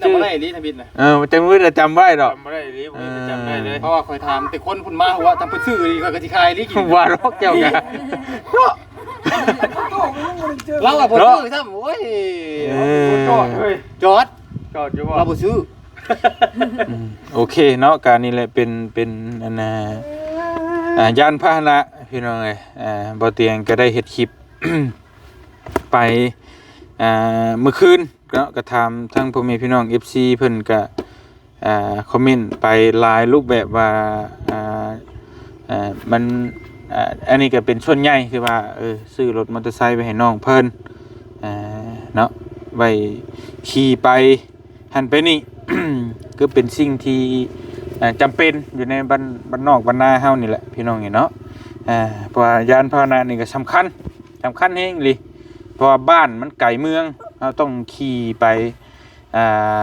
จำได้นี่ทำบิดนะ
จังมื้อจะจำได้ดอก
จำบ่ได้ดิผมจำได้เลย
เพราะว่าคอยถามแต่คนพุ่นมาว่าทำเพิ่นซื้อนี่ก็สิขายนี่กิน
ว่าล็อกเจ้ากัน
เราบ่ซื้อซ้ำโอ้ยจอด
อยู่บ่
เราบ่ซื้อ
โอเคเนาะการนี้แหละเป็นอันยานพาหนะพี่น้องเอ้ยบ่เตียงก็ได้เฮ็ดคลิป ไปเมื่อคืนก็ถามทั้งพ่อแม่พี่น้อง FC เพิ่นก็คอมเมนต์ไปหลายรูปแบบว่ามันอันนี้ก็เป็นส่วนใหญ่คือว่าซื้อรถมอเตอร์ไซค์ไปให้น้องเพิ่นเนาะไว้ขี่ไปหันไปนี่ ก็เป็นสิ่งที่จำเป็นอยู่ในบ้านนอกบ้านนาเฮานี่แหละพี่น้องเนาะเพราะว่ายานพาหนะนี่ก็สำคัญแฮงเลยเพราะว่าบ้านมันไกลเมืองเราต้องขี่ไป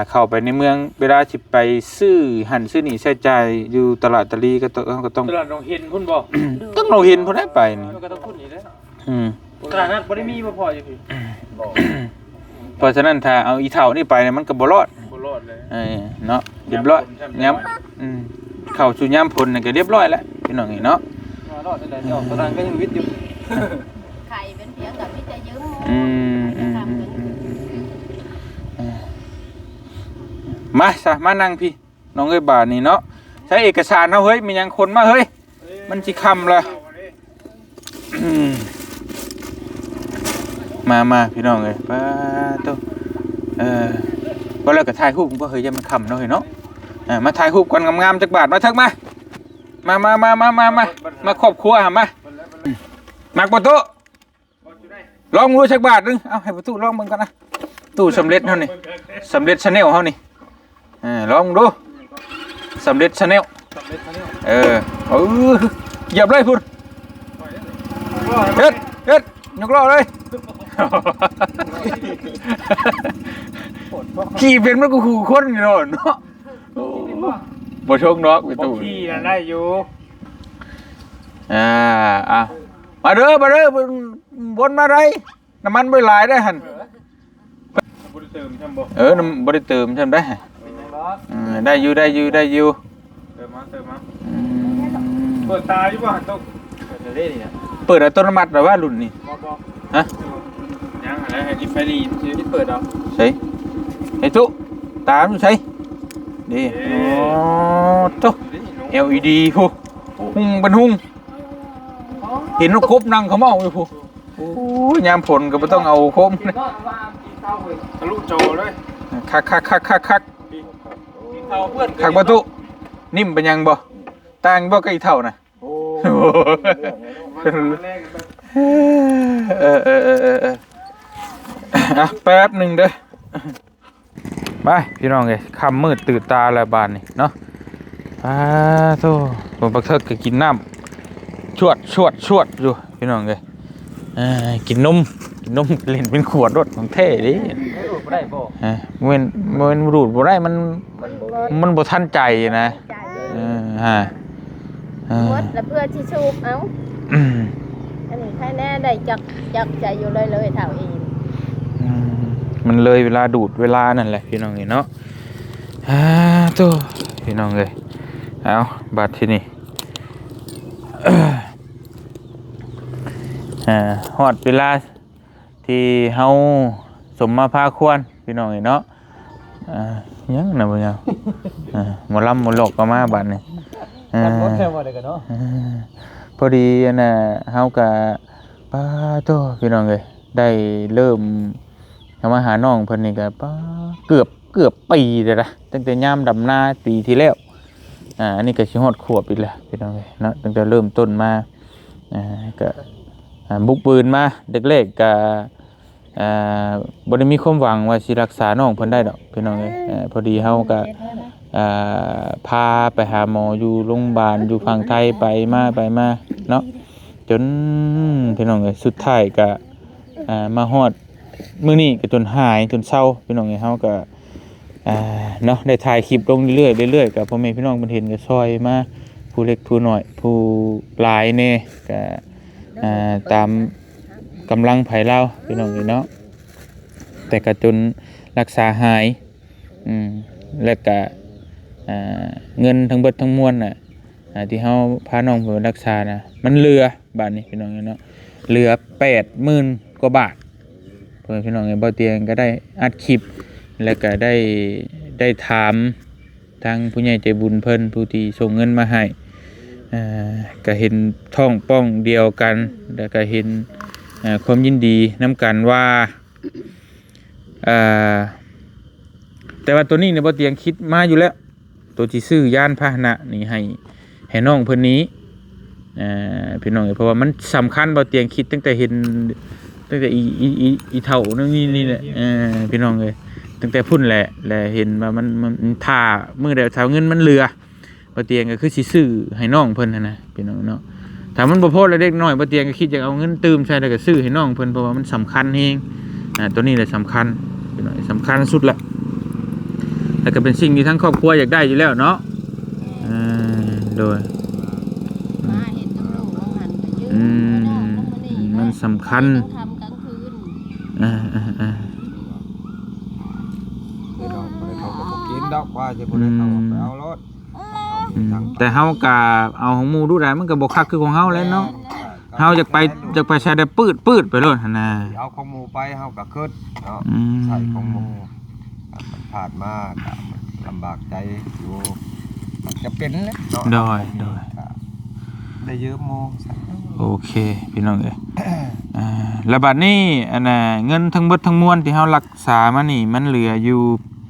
เข้าไปในเมืองเวลาสิไปซื้อหันซื้อนี่ใช้จ่ายอยู่ตลาดตะลีก็ต้อง
ตลาดหนองเห็นพุ่นบ่
ต้องเราเห็นพุ่นได้ไปนี่
ก็ต้องพุ่นนี่แหละ
ตลาด
นั้นบ่ได้มีบ่พออยู่พี่
เพราะฉะนั้นถ้าเอาอีเฒ่านี่ไปมันก็บ่รอด
เลย
เนาะเรียบร้อยย้ำเข้าสู่ย้ำผลนี่ก็เรียบร้อยแล้วพี่น้องนี่เนาะ
รอดได้แล้วตารางก็ยังวิทย์อยู่
ไข่เป็นเพียงกับมิจะยืม
มานั่งพี่น้องเอ้ยบาทนี่เนาะใช้เอกสารเฮาเฮ้ยมียังคนมาเฮ้ยมันสิค่ำละมาพี่น้องเอ้ยป้าโตบ่แล้วก็ถ่ายรูปบ่เฮ้ยอย่ามันค่ำเนาะเฮ้ยเนาะมาถ่ายรูปก่อนงามๆจักบาทมาเถิกมาครอบครัวหามาประตูลองดูจักบาทนึงเอาให้ประตูลองเบิ่งก่อนนะตู้สำเร็จเฮานี่สำเร็จ Channel เฮานี่ลองดูสำเร็จ Channel เหยียบเลยพุ่นเฮ็ดยกล้อเลยขี่เป็นมันก็ขู่คนอยู่เนาะบ่ชกนอกไปตู้
ขี่น่ะได้อยู่
มาเด้อวนมาได้น้ำมันบ่หลายได้หั่น
บ่ได้เติมซั่นบ่
น้ำบ่ได้เติมซั่นได้ได้อยู่เติมมาเปิดตาอยู่บ่หั่นต้องเปิดอัตโนมัติหรือว่ารุ่นนี้
บ่
ฮะ
ยังอะไรให้ไฟดีสิเปิดเอา
ใช่ไอ้ตุ๊ตามอยู่ใช่นี่ตุ๊ LED พูหุ่งเป็นหุ่งเห็นลูกคบนั่งเขาเมาอยู่พูยามผลก็ไม่ต้องเอาคม
ทะลุโจเลย
คักคักประตูนิ่มเป็นยังบ่ต่างบ่กับอีเท่านะแป๊บหนึ่งเด้อไปพี่น้องเลยค่ำมืดตื่นตาแล้วบานนี่เนาะโธ่ผมปักเถิกก็กินน้ำชวดอยู่พี่น้องเลยกินนมเล่นเป็นขวดรถของเท่ดิ
รูดบ่ได้บ่
มันรูดบ่ได้มันบ่ทันใจนะ
หมดแล้วเพื่อที่ชูบเอาอันนี้ใครแน่ได้จักใจอยู่เลยเท่าเอง
มันเลยเวลาดูดเวลานั่นแหละพี่น้องเนาะตัวพี่น้องเลยเอาบัตรที่นี่ฮอดเวลาที่เฮาสมมาพาควรพี่น้องเนาะยังนะบ่ยังหมอลำหมอหลอกก็มาบัตรนี่
มันหมดแค่ว่าได้กันเนาะ
พอดีอันน่ะเฮาก็ป้าโตพี่น้องเอ้ยได้เริ่มเข้ามาหาน้องเพิ่นนี่ก็ป้าเกือบปีแล้วนะตั้งแต่ยามดำนาปีที่แล้วอันนี้ก็สิฮอดขวบอีกแล้วพี่น้องเอ้ยเนาะตั้งแต่เริ่มต้นมาก็บุกปืนมาเด็กๆก็บ่ได้มีความหวังว่าสิรักษาน้องเพิ่นได้ดอกพี่น้องเอ้ยพอดีเฮาก็พาไปหาหมออยู่โรงพยาบาลอยู่ฝั่งไทยไปมาเนาะจนพี่น้องเอ้ยสุดท้ายก็มาฮอดมื้อนี้ก็จนหายจนเศร้าพี่น้องเอ้ยเฮาก็เนาะได้ถ่ายคลิปลงเรื่อยๆกับพ่อแม่พี่น้องเพิ่นเห็นก็ซอยมาผู้เล็กผู้น้อยผู้หลายแน่ก็ตามกำลังไผเราพี่น้องเอ้ยเนาะแต่ก็จนรักษาหายแล้วก็เงินทั้งเบิดทั้งมวลน่ะที่เฮาพาน้องไปรักษานะมันเหลือบาทนี้พี่น้องเนาะเหลือ 80,000 กว่าบาทเพิ่นพี่น้องเบ่เตียงก็ได้อัดคลิปแล้วก็ได้ถามทางผู้ใหญ่ใจบุญเพิ่นผู้ที่ส่งเงินมาให้ก็เห็นท้องป้องเดียวกันแล้วก็เห็นความยินดีนํกันว่าแต่ว่าตัวนี้เนี่ยบ่เตียงคิดมาอยู่แล้วตัวที่ซื้อยานพาหนะนี่ให้น้องเพิ่นนี้พี่น้องเพราะว่ามันสำคัญบ่เตียงคิดตั้งแต่เห็นตั้งแต่อีเฒ่านี่แหละพี่น้องเอ้ยตั้งแต่พุ่นแหละเห็นว่ามันท่ามื้อใดถ้าเงินมันเหลือบ่เตียงก็คือสิซื้อให้น้องเพิ่นนะพี่น้องเนาะถ้ามันบ่พอแล้วเด็กน้อยบ่เตียงก็คิดอยากเอาเงินตื่มใช้แล้วก็ซื้อให้น้องเพิ่นเพราะว่ามันสำคัญเองตัวนี้แหละสำคัญพี่น้องสำคัญสุดแหละแต่ก็เป็นสิ่งที่ทั้งครอบครัวอยากได้อยู่แล้วเนาะโดยมันสำคัญ
กินดอกว่าจะบ่ได้เข้าไปเอารถ
แต่เฮาก็เอาของหมู่ดูได้มันก็บ่คักคือของเฮาแล้วเนาะเฮาอยากไปใช้ได้ปืดไปโลดหั่นน่ะ
เอาของหมู่ไปเฮาก็คิดเนาะใส่ของหมู่มันผ่านมาก็ลำบากใจอยู่มันจะเป็นแหละเนาะโดยได้เยอะโม
โอเคพี่น้องเอ้ยแล้วบัดนี้อันน่ะเงินทั้งเบิดทั้งมวลที่เฮารักษามานี่มันเหลืออยู่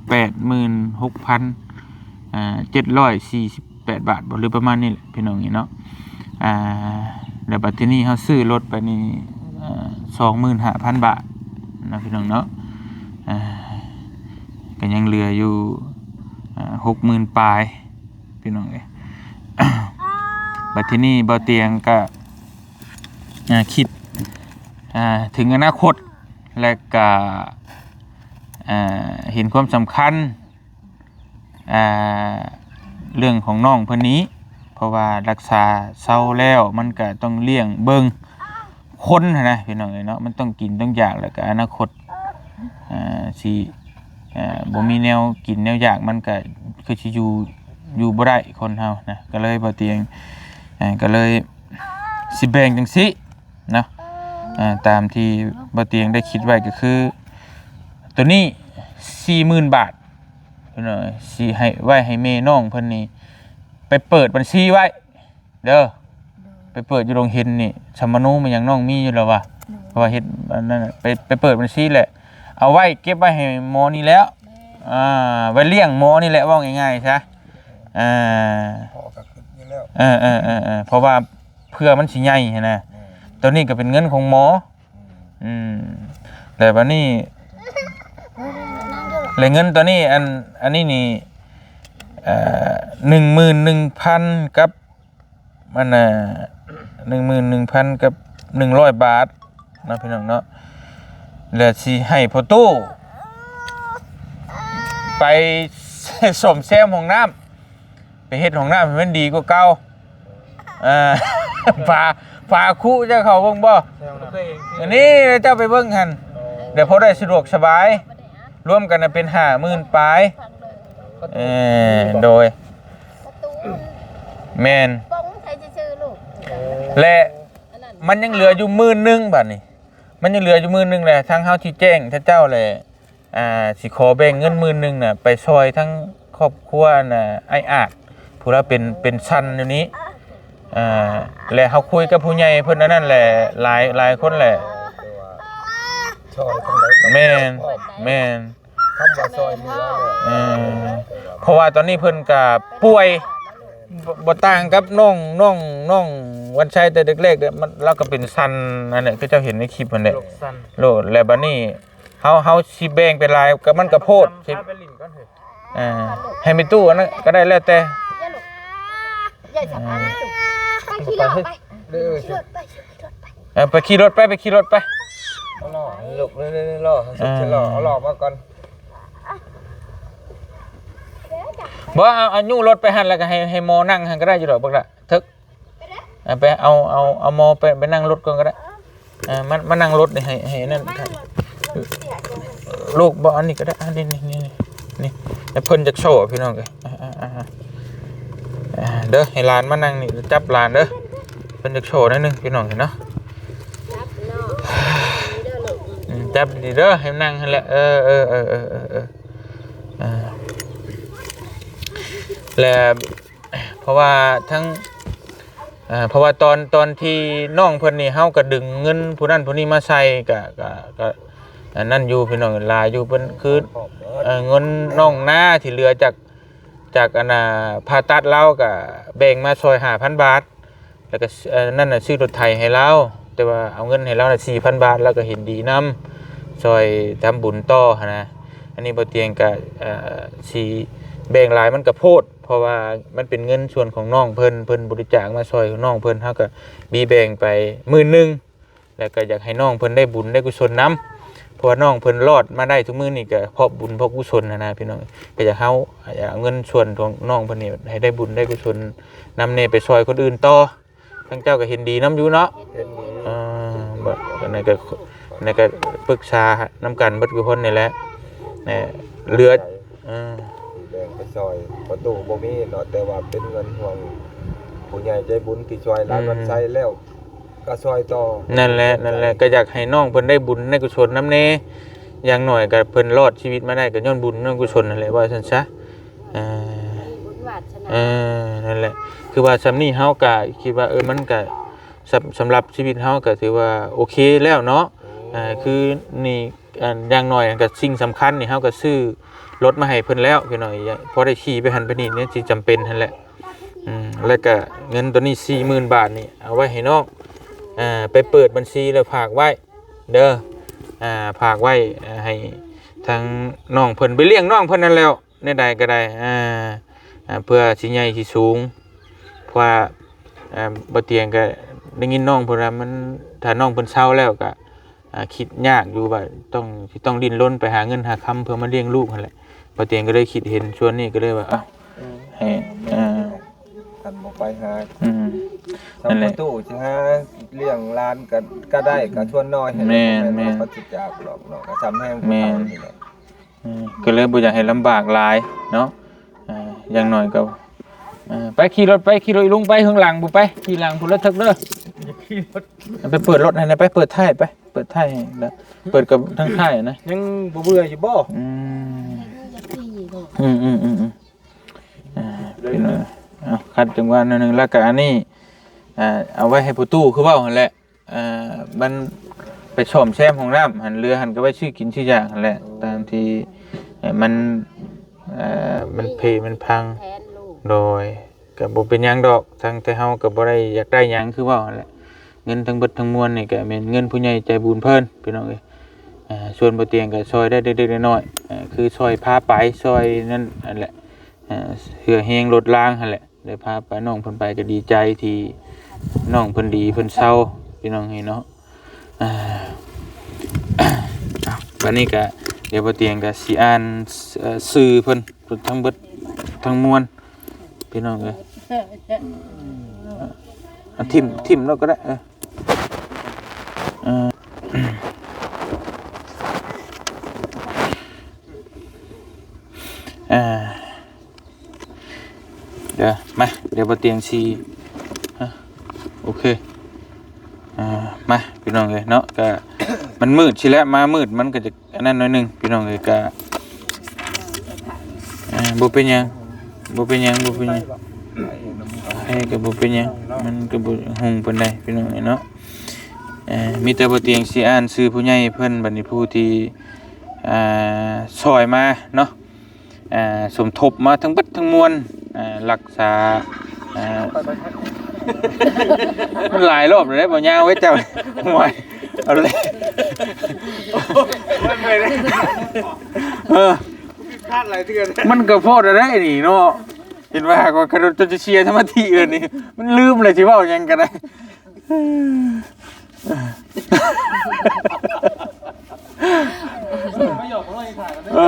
86,748 บาทบ่หรือประมาณนี้แหละพี่น้องนี่เนาะแล้วบัดทีนี้เฮาซื้อรถไปนี่25,000 บาทนะพี่น้องเนาะก็ยังเหลืออยู่60,000 ปลายพี่น้องเอ้ย บัดทีนี้บ่เตียงก็คิดถึงอนาคตและก็เห็นความสำคัญเรื่องของน้องเพิ่นนี้เพราะว่ารักษาเศร้าแล้วมันก็ต้องเลี้ยงเบิ่งคนนะพี่น้องเอ้ยเนาะมันต้องกินต้องอยากแล้วก็อนาคตสิบ่มีแนวกินแนวอยากมันก็คือสิอยู่บ่ได้คนเฮานะก็เลยบ่เตียงก็เลยสิแบ่งจังซี่เนาะตามที่บ่เตียงได้คิดไว้ก็คือตัวนี้ 40,000 บาทเพิ่นสิให้ไว้ให้แม่น้องเพิ่นนี่ไปเปิดบัญชีไว้เด้อไปเปิดอยู่โรงเรียนนี่สมนูมันยังน้องมีอยู่แล้วว่ะเพราะว่าเฮ็ดอันนั้นไปเปิดบัญชีแหละเอาไว้เก็บไว้ให้หมอนี่แล้วไว้เลี้ยงหมอนี่แหละว่าง่ายๆซะ
พอก็ขึ้นอยู่แล้ว
เพราะว่าเพื่อมันสิใหญ่นะตัวนี้ก็เป็นเงินของหมอแต่บัดนี้เลยเงินตัวนี้อันนี้นี่11,000กับมัน11,000กับ100 บาทนะพี่น้องเนาะแล้วสิให้พ่อตู้ไปซ่อมแซมห้องน้ำไปเฮ็ดห้องน้ำให้มันดีกว่าเก่าฝาคู่เจ้าเขาเบิ่งบ่อันนี้เจ้าไปเบิ่งหั่นเดี๋ยวพอได้สะดวกสบายรวมกันเป็น 50,000 ปลายโดยแม่นและมันยังเหลืออยู่10,000บัดนี้มันยังเหลืออยู่10,000แหละทางเฮาที่แจ้งท่านเจ้าแหละสิขอแบ่งเงิน10,000น่ะไปซอยทั้งครอบครัวน่ะไอ้อาจ ผู้ละเป็นชั้นอยู่นี้และเฮาคุยกับผู้ใหญ่เพิ่นนั่นแหละหลายคนแหละ
ช่อยทั้งหลาย
แม่น
คำว่าซอยเหลือเนี่ย
เพราะว่าตอนนี้เพิ่นก็ป่วยบ่ต่างกับน้องวันชัยแต่เด็กๆเนี่ยมันเราก็เป็นซันอันนี้คือเจ้าเห็นในคลิปนั่นแหละ
โลกสั้น
โลดแล้วบัดนี้เฮาสิแบ่งเป็นรายก็มันก็โพดสิ
พาไปลิ้นก่อนเถอะ
ให้มีตู้อันนั้นก็ได้แล้วแต่
อย่าจับอันนั้นไปขี่รถไป
เด้อ
ขี่รถไป
ไปขี่รถไป
เอาล่อลูกนี่ล่อจะล่อเอาล่อมาก่อน
บ่เอายู่รถไปหั่นแล้วก็ให้หมอนั่งหั่นก็ได้อยู่ดอกบักละทึกไปเอาหมอไปนั่งรถก่อนก็ได้มานั่งรถนี่ให้นั่นลูกบ่อันนี้ก็ได้อันนี่แล้วเพิ่นจักโชว์พี่น้องเอ้ยเด้อให้หลานมานั่งนี่จับหลานเด้อเพิ่นจักโชว์หน่อยนึงพี่น้องเห็นเนาะจับดีเด้อให้นั่งหั่นแหละแล้วเพราะว่าทั้งเพราะว่าตอนที่น้องเพิ่นนี่เฮาก็ดึงเงินผู้นั้นผู้นี้มาใส่ก็นั่นอยู่พี่น้องลายอยู่เพิ่นคือเงินน้องหน้าที่เหลือจากอันน่ะผ่าตัดเราก็แบ่งมาซอย 5,000 บาทแล้วก็นั่นน่ะซื้อรถไถให้เราแต่ว่าเอาเงินให้เราน่ะ 4,000 บาทแล้วก็เห็นดีนำซอยทำบุญต่อหั่นนะอันนี้บ่เตียงก็สิแบ่งหลายมันก็โพดเพราะว่ามันเป็นเงินส่วนของน้องเพิ่นบริจาคมาซอยของน้องเพิ่นเฮาก็มีแบ่งไป10,000แล้วก็อยากให้น้องเพิ่นได้บุญได้กุศลนำเพราะว่าน้องเพิ่นรอดมาได้ทุกมื้อนี่ก็เพราะบุญเพราะกุศลนะพี่น้องก็อยากเฮาอยากเอาเงินส่วนของน้องเพิ่นนี่ให้ได้บุญได้กุศลนำไปซอยคนอื่นต่อทั้งเจ้าก็เห็นดีนำอยู่เนาะบ่นั่นก็ปรึกษานำกันเบิดทุกคนนี่แหละเหลือ
แบ่งไปซอยประตูบ่มีเนาะแต่ว่าเป็นเงินห่วงผู้ใหญ่ใจบุญที่ช่วยร้านวันไซแล้วก็ซอยต่อ
นั่นแหละก็อยากให้น้องเพิ่นได้บุญได้กุศลนำแน่อย่างน้อยก็เพิ่นรอดชีวิตมาได้ก็ย้อนบุญย้อนกุศลนั่นแหละว่าซั่นซะ
บุญวาสนา
นั่นแหละคือว่าซำนี้เฮาก็คิดว่ามันก็สำหรับชีวิตเฮาก็ถือว่าโอเคแล้วเนาะคือนี่อย่างน้อยก็สิ่งสำคัญนี่เฮาก็ซื้อรถมาให้เพิ่นแล้วพี่น้อยพอได้ขี่ไปหันไปนี่เนี่ยสิจำเป็นหั่นแหละแล้วก็เงินตัวนี้ 40,000 บาทนี่เอาไว้ให้น้องไปเปิดบัญชีแล้วฝากไว้เด้อฝากไว้ให้ทางน้องเพิ่นไปเลี้ยงน้องเพิ่นนั่นแล้วในใดก็ได้เพื่อสิใหญ่สิสูงเพราะว่าบ่เตียงก็ได้ยินน้องเพิ่นว่ามันถ้าน้องเพิ่นเฒ่าแล้วก็คิดยากอยู่ว่าต้องดิ้นรนไปหาเงินหาคำเพื่อมาเลี้ยงลูกนั่นแหละบ่เตียงก็เลยคิดเห็นชวนนี่ก็เลยว่าให้
ท่านบ่ไปหานั่นแหละตู้สิหาเลี้ยงหลานก็ได้ก็ชวนน้อยให้แม่ปฏิจากหรอกเนาะก็ทำให้แม่
ก็เลยบ่อยากให้ลำบากหลายเนาะอย่างน้อยก็ไปขี่รถลุงไปข้างหลังบ่ไปขี่หลังพุ่นละทึกเด้อขี่รถไปเปิดรถให้นะไปเปิดท้ายไปเปิดท้ายแล้วเปิดกับทางท้ายนะ
ยังบ่เบื่ออยู่บ่
พี่น้อยคัดจังหวะนึงแล้วก็อันนี้เอาไว้ให้ผู้ตู้คือเว้าหั่นแหละมันไปซ่อมแซมของน้ำหันเรือหันก็ไว้ชื่อกินชื่ออย่างหั่นแหละตามที่มันเพมันพังโดยก็บ่เป็นหยังดอกทั้งแต่เฮาก็บ่ได้อยากได้หยังคือเว้าหั่นแหละเงินทั้งเบิดทั้งมวลนี่ก็แม่นเงินผู้ใหญ่ใจบุญเพิ่นพี่น้องเอ้ยส่วนบ่เตียงก็ซอยได้เล็กๆน้อยๆคือซอยพาไปซอยนั่นแหละเหือแฮงรถล้างหั่นแหละได้พาไปน้องเพิ่นไปก็ดีใจที่น้องเพิ่นดีเพิ่นเศร้าพี่น้องเอ้ยเนาะบัดนี้ก็เดี๋ยวบ่เตียงก็สิอ่านชื่อเพิ่นทั้งเบิดทั้งมวลพี่น้องเอ้ยทิ่มแล้วก็ได้เดี๋ยวบ่เตียงสิโอเคมาพี่น้องเอ้ยเนาะก็มันมืดสิแล้วมามืดมันก็จะอันนั้นหน่อยนึงพี่น้องเอ้ยก็บ่เป็นหยัง ให้ก็บ่เป็นหยังมันก็บ่ฮงปานใดพี่น้องเนาะมีแต่บ่เตียงสิอ่านชื่อผู้ใหญ่เพิ่นบัดนี้ผู้ที่ช่วยมาเนาะสมทบมาทั้งเบิดทั้งมวลรักษามันหลายรอบเลยบ่ยาวไว้เจ้าห่วยเอาเลยมันก็โพดได้นี่เนาะเห็นว่าก็กระโดดจะเชียร์ธรรมทีอื่นนี่มันลืมเลยสิเว้าหยังกันได้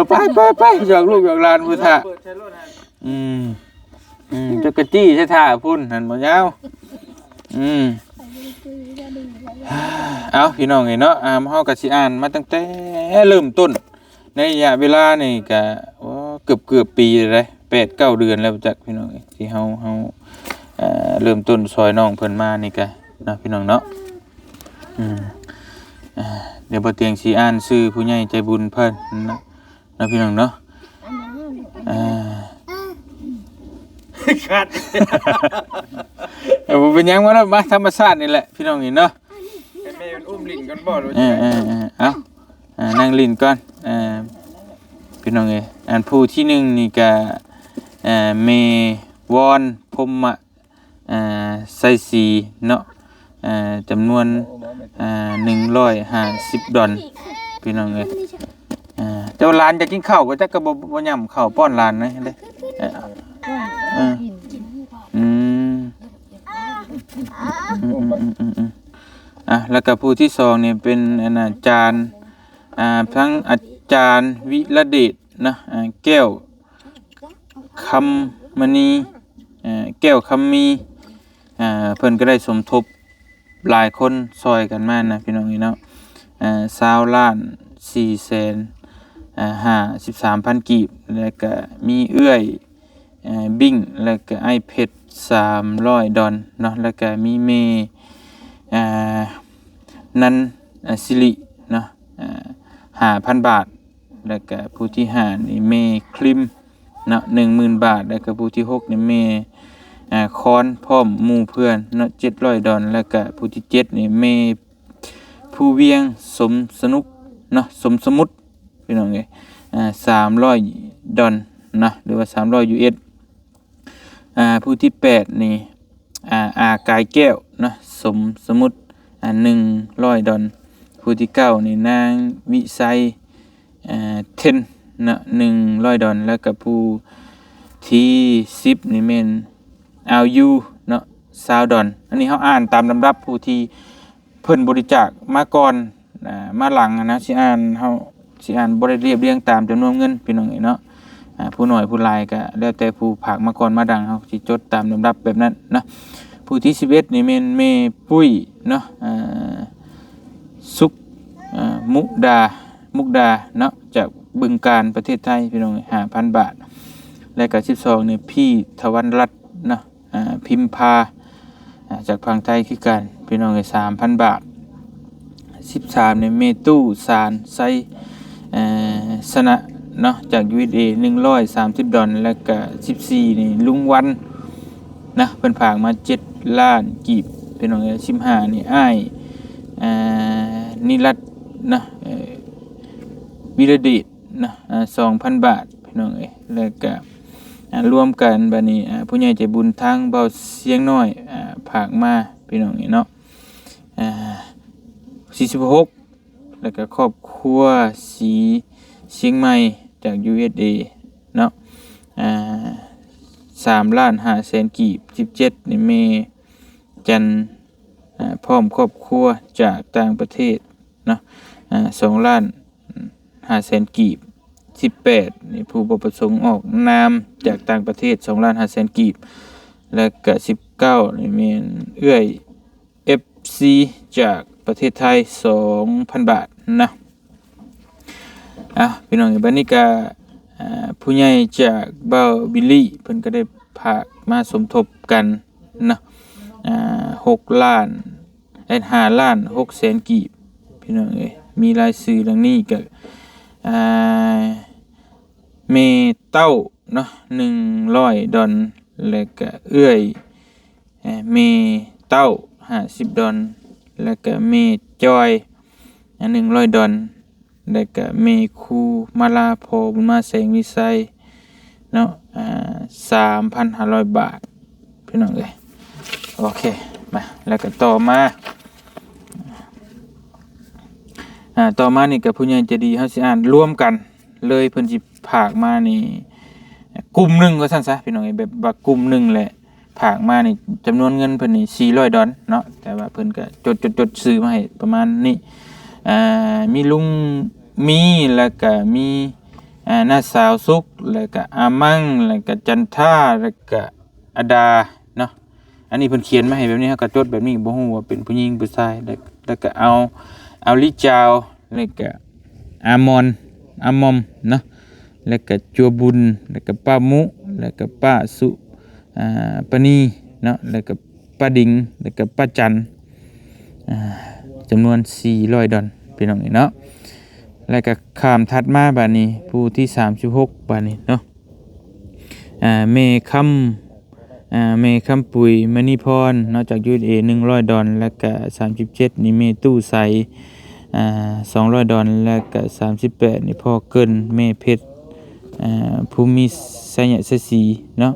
ไปหยอกลูกหยอกหลานพุทธะจะกระจี้ใช่ท่าพุ่นหันบ่ยาวเอาพี่น้องเนาะเฮาก็สิอ่านมาตั้งแต่เริ่มต้นในระยะเวลานี่ก็เกือบปีเลย8-9 เดือนแล้วจักพี่น้องที่เฮาเริ่มต้นซอยน้องเพิ่นมานี่ก็เนาะพี่น้องเนาะเดี๋ยวบ่เตียงสิอ่านชื่อผู้ใหญ่ใจบุญเพิ่นเนาะพี่น้องเนาะขาดบ่เป็นหยังมาธรรมชาตินี่แหละพี่น้องนี่เนาะ
ให้แม่มันอุ้มลิ้นกันบ่รู้
เอานั่งลิ้นก่อนพี่น้องอันผู้ที่1นี่ก็เมวอนพรหมไสสีเนาะจำนวน150 ดอลพี่น้องเจ้าหลานจะกินข้าวก็จักก็บ่ย่ำข้าวป้อนหลานนะเด้แล้วก็ผู้ที่2นี่เป็นอาจารย์ทั้งอาจารย์วิรเดชนะแก้วคำมณีแก้วคำมีเพิ่นก็ได้สมทบหลายคนซอยกันมานะพี่น้องเนาะ20 ล้าน 453,000 กีบแล้วก็มีเอื้อยบิ้งแล้วก็ไอเพชร300 ดอลเนาะแล้วก็มีเมนันสิริเนาะ5,000 บาทแล้วก็ผู้ที่5นี่เมคลิมเนาะ 10,000 บาทแล้วก็ผู้ที่6นี่เมคอนพร้อมหมู่เพื่อนเนาะ700 ดอลแล้วก็ผู้ที่7นี่เมผู้เวียงสมสนุกเนาะสมสมุทรพี่น้อง300 ดอลนะหรือว่า300 US ผู้ที่8นี่กายแก้วนะสมุทร100 ดอลผู้ที่9นี่นางวิไสเทนนะ100 ดอลแล้วก็ผู้ที่10นี่แม่นLU เนาะ20 ดอลอันนี้เฮาอ่านตามลำดับผู้ที่เพิ่นบริจาคมาก่อนมาหลังนะสิอ่านบ่ได้เรียบเรียงตามจำนวนเงินพี่น้องเนาะผู้น้อยผู้หลายก็แล้วแต่ผู้ฝากมาก่อนมาดังเฮาสิจดตามลำดับแบบนั้นนะผู้ที่11นี่แม่นแม่ปุ้ยเนาะสุขมุกดาเนาะจากบึงการประเทศไทยพี่น้อง 5,000 บาทและก็12นี่พี่ทวันรัตน์เนาะพิมพาจากพังไทยคือกันพี่น้อง 3,000 บาท13นี่เมตู้สารไซสนะเนาะจาก USA 130 ดอลแล้วก็14นี่ลุงวันนะเพิ่นฝากมา7 ล้านกีบพี่น้อง15นี่อ้ายนิรัตน์นะวิรเดชนะ 2,000 บาทพี่น้องแล้วก็รวมกันบัดนี้ผู้ใหญ่ใจบุญทางเบาเสียงน้อยฝากมาพี่น้องเนาะ46แล้วก็ครอบครัวสีเชียงใหม่จาก USA เนาะ3,500,000 กีบ17นี่เมจันพร้อมครอบครัวจากต่างประเทศเนาะ2,500,000 กีบ18นี่ผู้ประสงค์ออกนามจากต่างประเทศ2,500,000 กีบแล้วก็19นี่แม่นเอื้อย FC จากประเทศไทย 2,000 บาทนะพี่น้องบัดนี้ก็ผู้ใหญ่จากเบาบิลลี่เพิ่นก็ได้พามาสมทบกันนะ6 ล้าน5 ล้าน 600,000 กีบพี่น้องมีรายชื่อดังนี้ก็เมเต้าเนาะ100 ดอล แล้วก็เอื้อยเมเต้า50ดอนแล้วก็เมจอย100ดอนแล้วก็เมคูมาลาโพบุญมาแสงวิไสเนาะ3,500 บาทพี่น้องเอ้ยโอเคมาแล้วก็ต่อมานี่กับผู้ใหญ่ใจะดีเฮาสิอ่านร่วมกันเลยเพิ่นสิผากมานี่กลุ่มหนึงว่าซั่นซะพี่น้องเอ้ยแบบว่ากลุ่มหนึงแหละผากมานี่จำนวนเงินเพิ่นนี่400ดอลเนาะแต่ว่าเพิ่นก็จดซื้อมาให้ประมาณนี้มีลุงมีแล้วก็มีน้าสาวสุกแล้วก็อามั่งแล้วก็จันทาแล้วก็อดาเนาะอันนี้เพิ่นเขียนมาให้แบบนี้เฮาก็จดแบบนี้บ่ฮู้ว่าเป็นผู้หญิงผู้ชายแล้วก็เอาลิจาวแล้วก็อามอมเนาะแล้วก็จัวบุญแล้วก็ป้ามุแล้วก็ป้าสุปานีเนาะแล้วก็ป้าดิงแล้วก็ป้าจันจำนวน400ดอลพี่น้องเนาะแล้วก็ข้ามถัดมาบัดนี้ผู้ที่36บัดนี้เนาะเมคำปุ๋ยมณีพรนอกจาก USA 100ดอลแล้วก็37นี่เมตู้ใส200ดอลแล้วก็38นี่พ่อเกินเมเพชรภูมิไสยะสีเนาะ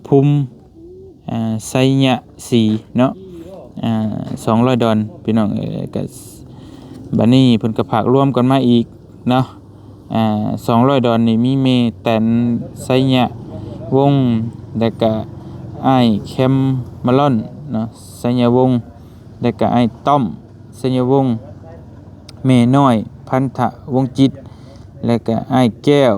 ภูมิไสยะสีเนาะ200ดอลพี่น้องก็บัดนี้เพิ่นก็ฝากรวมกันมาอีกเนาะ200ดอลนี่มีเมแตนไสยะวงแล้วก็อ้ายแคมมะลอนเนาะไสยะวงแล้วก็อ้ายต้อมไสยะวงเมน้อยพันธะวงจิตแล้วก็อ้ายแก้ว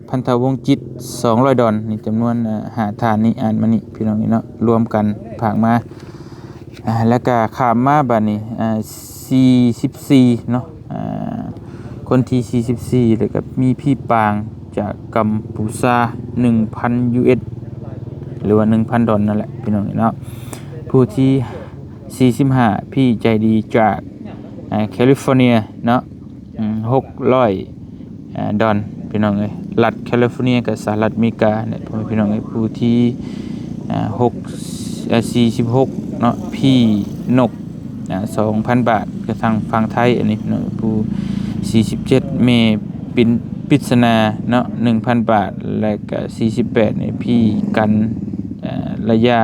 พันธะวงจิต200ดอลนี่จำนวน5ฐานนี้อ่านมานี่พี่น้องนี่เนาะรวมกันฝากมาแล้วก็ข้ามมาบัดนี้44เนาะคนที่44แล้วก็มีพี่ปางจากกัมพูชา 1,000 US หรือว่า 1,000 ดอลนั่นแหละพี่น้องเนาะผู้ที่45พี่ใจดีจากแคลิฟอร์เนียเนาะ600ดอลพี่น้องเอ้ยรัฐแคลิฟอร์เนียกับสหรัฐอเมริกาเนี่ยพี่น้องเอ้ยผู้ที่46เนาะพี่นก2,000 บาทก็ทางฝั่งไทยอันนี้พี่น้องผู้47เมปินปริศนาเนาะ 1,000 บาทแล้วก็48นี่พี่กันระยะ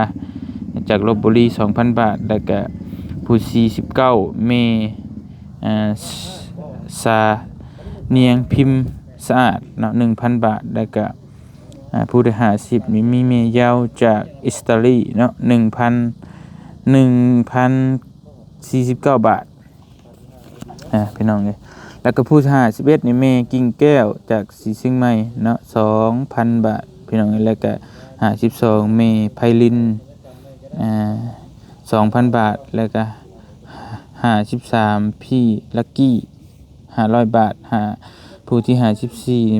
จากลพบุรี 2,000 บาทแล้วก็ผู้49เมซาเนียงพิมพ์สะอาดเนาะ 1,000 บาทแล้วก็ผู้ที่50นี่มีเมยาวจากอิตาลีเนาะ 1,049 บาทพี่น้องเอ้ยแล้วก็ผู้51นี่เมกิ่งแก้วจากสีเชียงใหม่เนาะ 2,000 บาทพี่น้องเอ้ยแล้วก็52เมไพลิน2,000 บาทแล้วก็53พี่ลักกี้500 บาทผู้ที่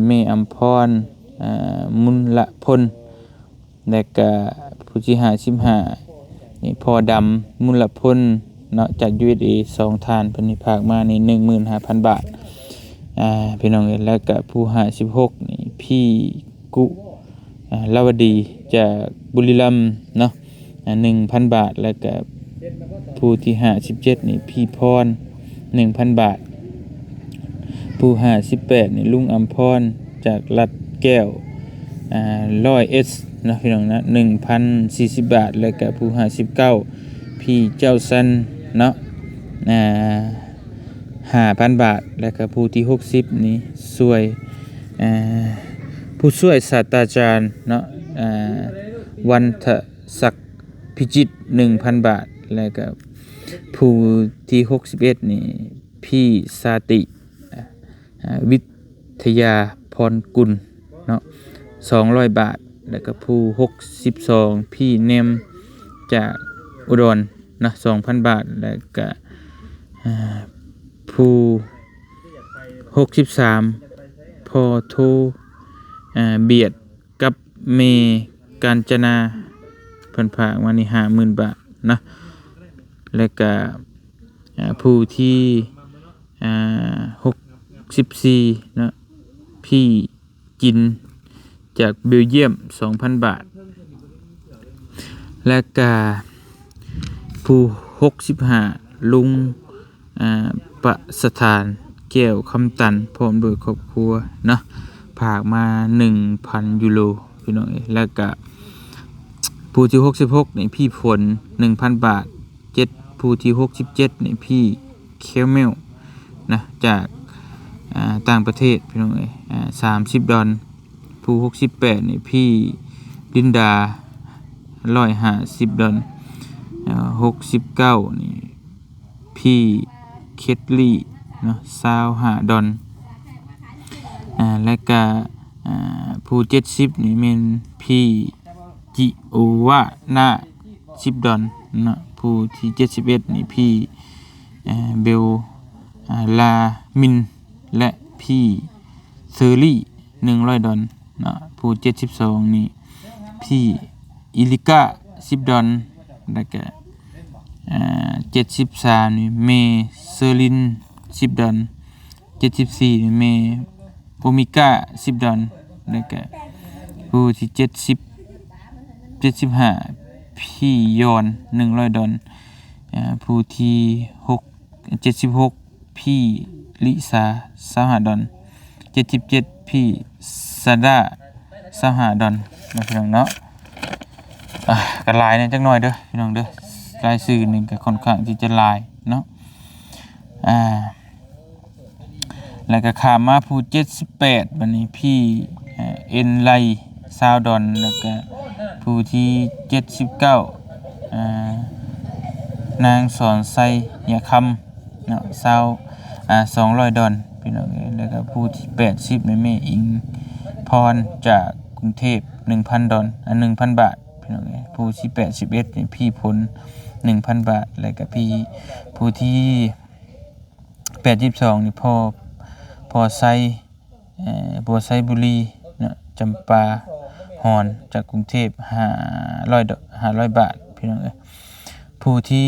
54เมอัมพรมุลละพลแล้วก็ผู้ที่55นี่พอดำมุลละพลเนาะจาก USA 2ฐานเพิ่นนี่ฝากมานี่ 15,000 บาทพี่น้องเอ้ยแล้วก็ผู้56นี่พี่กุลาวดีจากบุรีรัมย์เนาะ1,000 บาทแล้วก็ผู้ที่57นี่พี่พร 1,000 บาทผู้58นี่ลุงอัมพรจากรัฐแก้ว100S นะพี่น้องนะ1,040 บาทแล้วก็ผู้59พี่เจ้าซันเนาะ5,000 บาทแล้วก็ผู้ที่60นี่ช่วยผู้ช่วยศาสตราจารย์เนาะวันทศักดิ์พิจิตร 1,000 บาทแล้วก็ผู้ที่61นี่พี่สาติวิทยาพรกุลเนาะ200 บาทแล้วก็ผู้62พี่เนมจากอุดรนะ 2,000 บาทแล้วก็ผู้63พอโทเบียดกับเมกาญจนาเพิ่นฝากมานี่ 50,000 บาทนะแล้วก็ผู้ที่64นะพี่กินจากเบลเยียม 2,000 บาท และก็ผู้65ลุงประสถานแก้วคำตันพร้อมโดยครอบครัวเนาะฝากมา 1,000 ยูโรพี่น้องแล้วก็ผู้ที่66นี่พี่ฝน 1,000 บาทผู้ที่67นี่พี่เคลเมลนะจากต่างประเทศพี่น้อง30 ดอลผู้68นี่พี่ลินดา150 ดอล69นี่พี่เคทลี่เนาะ25 ดอลและก็ผู้70นี่เป็นพี่จิโอวาน่า10 ดอลเนาะผู้ที่71นี่พี่เบลลามินและพี่เซอรี่100 ดอลเนาะผู้72นี่พี่อิลิก้า10 ดอลแล้วก็73นี่เมเซอริน10 ดอล74นี่เมโอมิก้า10 ดอลแล้วก็ผู้ที่75พี่ยอน100 ดอลผู้ที่76พี่ลิซา25 ดอล77พี่ซาดา25 ดอลนะพี่น้องเนาะก็หลายเนี่ยจักหน่อยเด้อพี่น้องเด้อรายชื่อนึงก็ค่อนข้างที่จะหลายเนาะแล้วก็ข้ามมาผู้78บัดนี้พี่เอ็นไล20 ดอลแล้วก็ผู้ที่79นางสอนไซยาคำเนาะ200 ดอลพี่น้องแล้วก็ผู้ที่80นี่แม่อิงพรจากกรุงเทพ 1,000 ดอล1,000 บาทพี่น้องผู้ที่81นี่พี่พล 1,000 บาทแล้วก็ผู้ที่82นี่พ่อไซบัวไซบุรีเนาะจำปาหอนจากกรุงเทพ500 บาทพี่น้องผู้ที่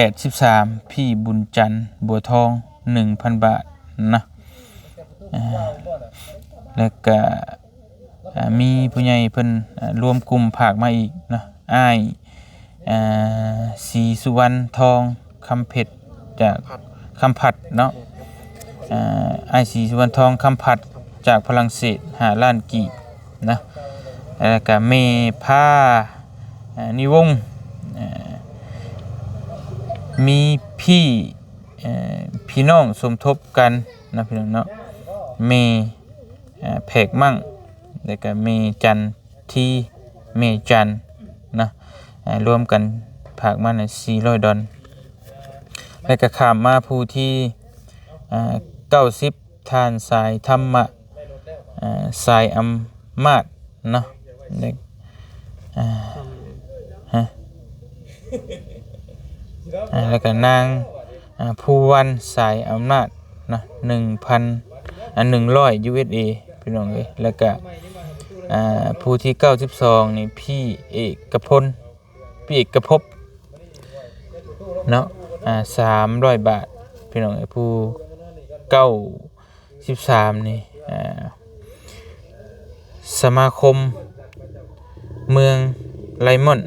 83พี่บุญจันทร์บัวทอง 1,000 บาทนะแล้วก็มีผู้ใหญ่เพิ่นรวมกลุ่มฝากมาอีกนะอ้ายศรีสุวรรณทองคำเพชรจากคำผัดเนาะอ้ายศรีสุวรรณทองคำผัดจากฝรั่งเศส5 ล้านกีบนะแล้วก็เมผ้านิวงศ์มีพี่น้องสมทบกันนะพี่น้องเนาะเมแผกมั่งแล้วก็เมจันที่เมจันนะรวมกันผากมัน400 ดอลแล้วก็ข้ามมาผู้ที่90ทานสายธรรมะสายอำมาตย์เนาะแล้วก็นางผู้วันสายอำนาจนะ1,100 USD พี่น้องแล้วก็ผู้ที่92นี่พี่เอกพลพี่เอกภพเนาะ300 บาทพี่น้องผู้93นี่สมาคมเมืองไลมอน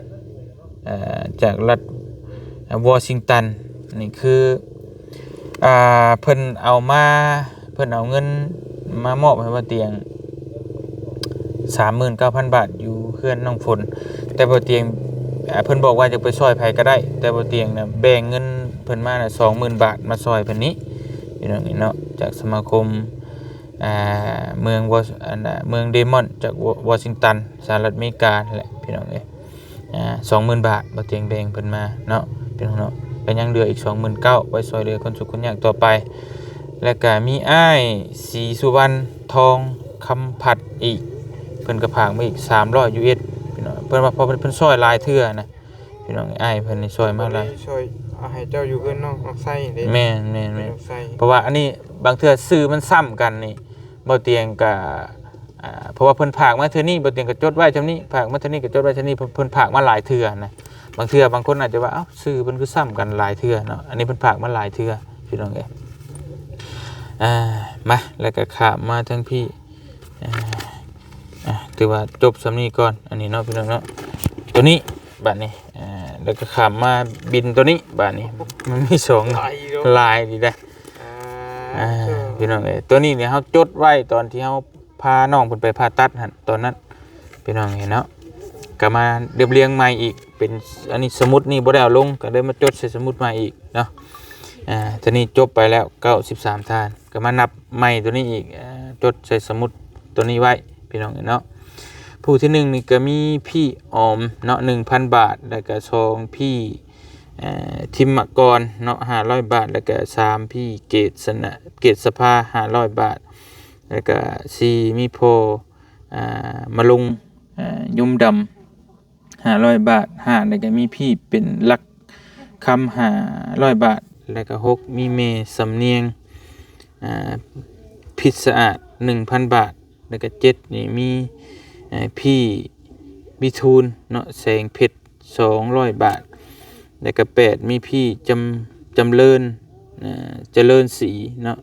จากรัฐวอชิงตันนี่คือเพิ่นเอาเงินมามอบให้ว่าเตียง 39,000 บาทอยู่เฮือนน้องฝนแต่บ่เตียงเพิ่นบอกว่าจะไปซอยไผก็ได้แต่บ่เตียงน่ะแบ่งเงินเพิ่นมาน่ะ 20,000 บาทมาซอยเพิ่นนี้พี่น้องเนาะจากสมาคมเมืองเดมอนจากวอชิงตันสหรัฐอเมริกาแหละพี่น้อง20,000 บาทบ่เตียงแบ่งเพิ่นมาเนาะพี่น้องเนาะก็ยังเหลืออีก 29,000 ไว้ซอยเหลือคนทุกข์คนยากต่อไปแล้วก็มีอ้ายศรีสุวรรณทองคำผัดอีกเพิ่นก็ผากมาอีก300 US พี่น้องเพิ่นว่าพอเพิ่นซอยหลายเทื่อนะพี่น้องอ้ายเพิ่นนี่ซอยมาหลาย
ซอยให้เจ้าอยู่เพิ่นน้องไส้เด้
แม่นเพราะว่าอันนี้บางเทื่อซื้อมันซ้ำกันนี่บ่เตียงก็เพราะว่าเพิ่นผากมาเทื่อนี้บ่เตียงก็จดไว้เท่านี้ผากมาเท่านี้ก็จดไว้เท่านี้เพิ่นผากมาหลายเทื่อนะบางเทื่อบางคนอาจจะว่าเอ้าซื้อเพิ่นคือซ้ำกันหลายเทื่อเนาะอันนี้เพิ่นผากมาหลายเทื่อพี่น้องมาแล้วก็ข้ามมาทั้งพี่ ถือว่าจบสำนี้ก่อนอันนี้เนาะพี่น้องเนาะตัวนี้บาดนี้แล้วก็ข้ามมาบินตัวนี้บาดนี้มันมีสองลายดีได้พี่น้องตัวนี้เนี่ยเฮาจดไว้ตอนที่เฮาพาน้องเพิ่นไปผ่าตัดหั่นตอนนั้นพี่น้องเห็นเนาะก็มาเรียงใหม่อีกเป็นอันนี้สมุดนี่บ่ได้เอาลงก็เลยมาจดใส่สมุดใหม่อีกเนาะตัวนี้จบไปแล้ว93ท่านก็มานับใหม่ตัวนี้อีกจดใส่สมุดตัวนี้ไว้พี่น้องเนาะผู้ที่1นี่ก็มีพี่ออมเนาะ 1,000 บาทแล้วก็2พี่ทิมมกรเนาะ500บาทแล้วก็3พี่เกตสภา500บาทแล้วก็4มีโพมะลุงยุ่มดำ500บาท5แล้วก็มีพี่เป็นลักคำ500บาทแล้วก็6มีเมสำเนียงพิษสะอาด 1,000 บาทแล้วก็7นี่มีพี่วิทูลเนาะแสงเพชร200บาทแล้วก็8มีพี่จำเริญเจริญศรีเนาะ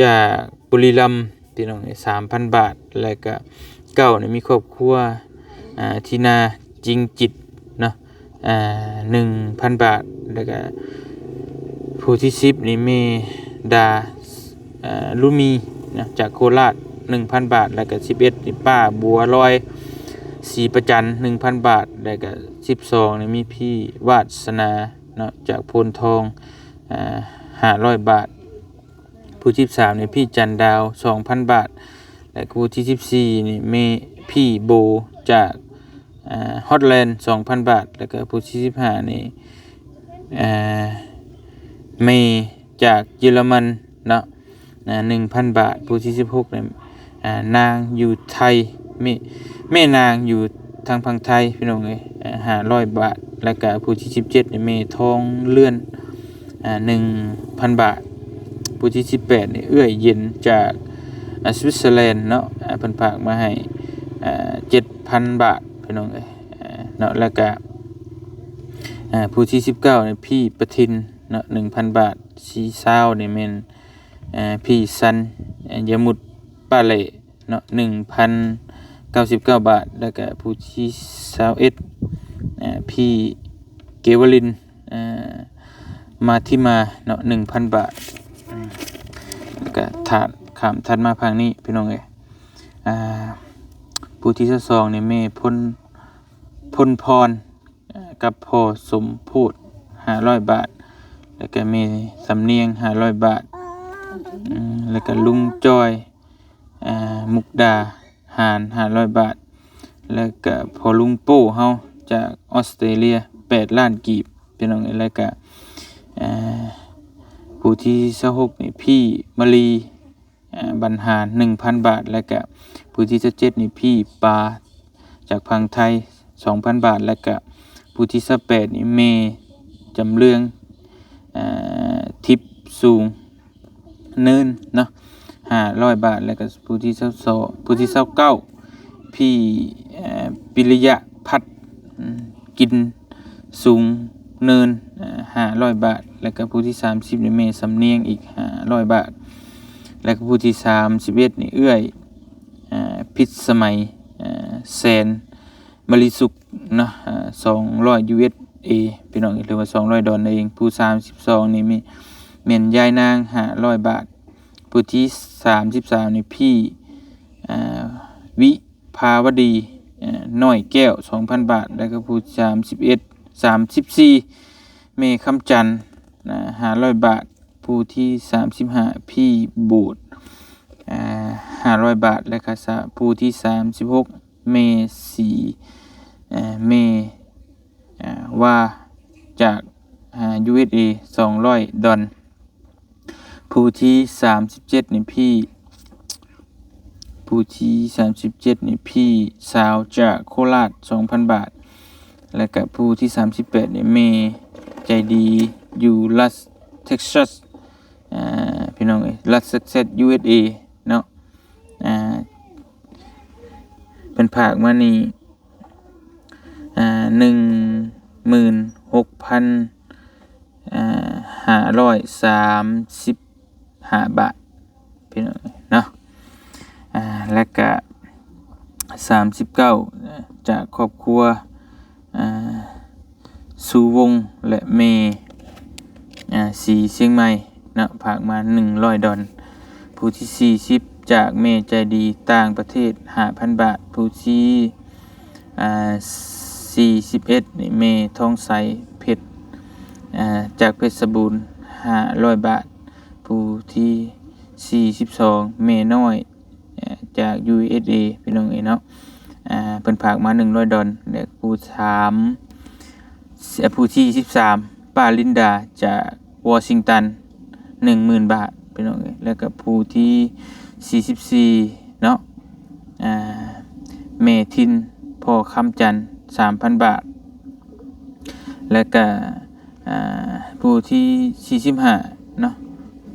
จากบุรีรัมย์พี่น้อง 3,000 บาทแล้วก็9นี่มีครอบครัวทีนาจริงจิตเนาะ1,000 บาทแล้วก็ผู้ที่10นี่เมดาลุมีนะจากโคราช 1,000 บาทแล้วก็11นี่ป้าบัวลอยศรีประจัน 1,000 บาทแล้วก็12นี่มีพี่วาสนาเนาะจากโพนทอง500บาทผู้13นี่พี่จันดาว 2,000 บาทและผู้ที่14นี่เมพี่โบจากฮอตแลนด์ 2,000 บาทแล้วก็ผู้ที่15นี่เมจากเยอรมันเนาะ1,000 บาทผู้ที่16นี่นางอยู่ไทยแม่นางอยู่ทางฝั่งไทยพี่น้องเอ้ย500บาทแล้วก็ผู้ที่17นี่เมทองเลื่อน1,000 บาทผู้ที่18นี่เอื้อยเย็นจากสวิตเซอร์แลนด์เนาะเพิ่นฝากมาให้7,000 บาทพี่น้องเอ้ยเนาะแล้วก็ผู้ที่19นี่พี่ประทินเนาะ 1,000 บาทสีซาวนี่แม่นพี่ซันยมุดปาเล่เนาะ 1,099 บาทแล้วก็ผู้ที่21พี่เกวลินมาที่มาเนาะ 1,000 บาทแล้วก็ข้ามถัดมาพังนี้พี่น้องเอ้ยผู้ที่22นี่แม่พลพรกับพ่อสมโพธิ500บาทแล้วก็แม่สำเนียง500บาทแล้วก็ลุงจอยมุกดาหาร500บาทแล้วก็พอลุงโป้เฮาจากออสเตรเลีย8ล้านกีบพี่น้องแล้วก็ผู้ที่26นี่พี่มะลีบรรหาร 1,000 บาทแล้วก็ผู้ที่27นี่พี่ปาจากพังไทย 2,000 บาทแล้วก็ผู้ที่28นี่เมจำเรืองทิพสูงเนินเนาะ500บาทแล้วก็ผู้ที่22ผู้ที่29พี่ปิริยะพัฒกินสูงเนิน500บาทแล้วก็ผู้ที่30นี่เมสำเนียงอีก500บาทแล้วก็ผู้ที่31นี่เอื้อยพิษสมัยแสนมริสุขเนาะ200 USA พี่น้องหรือว่า200ดอลลาร์เองผู้32นี่มีเม่นยายนาง500บาทผู้ที่33นี่พี่วิภาวดีน้อยแก้ว 2,000 บาทแล้วก็ผู้34เมคำจันทร์500บาทผู้ที่35พี่บูด500บาทและก็ผู้ที่36เมสีเมว่าจากUSA 200ดอลลาร์ผู้ที่37นี่ผู้ที่37นี่พี่สาวจากโคราช 2,000 บาทและก็ผู้ที่38นี่เมใจดีอยู่รัสเท็กซัสพี่น้องรัสเท็กซัส USA เนาะเป็นภาคมานี่16,535 บาทพี่น้องเนาะแล้วก็ 39จากครอบครัวสุวงศ์และเมสีเชียงใหม่นะฝากมา100 ดอลผู้ที่40จากเมใจดีต่างประเทศ 5,000 บาทผู้ที่41นี่เมทองใสเพชรจากเพชรบูรณ์500 บาทผู้ที่42เมน้อยจาก USA พี่น้องเนาะเพิ่นฝากมา100 ดอลและผู้ที่13ป้าลินดาจากวอชิงตัน 10,000 บาทพี่น้องแล้วก็ผู้ที่44เนาะเมทินพ่อคำจันทร์ 3,000 บาทแล้วก็ผู้ที่45เนาะ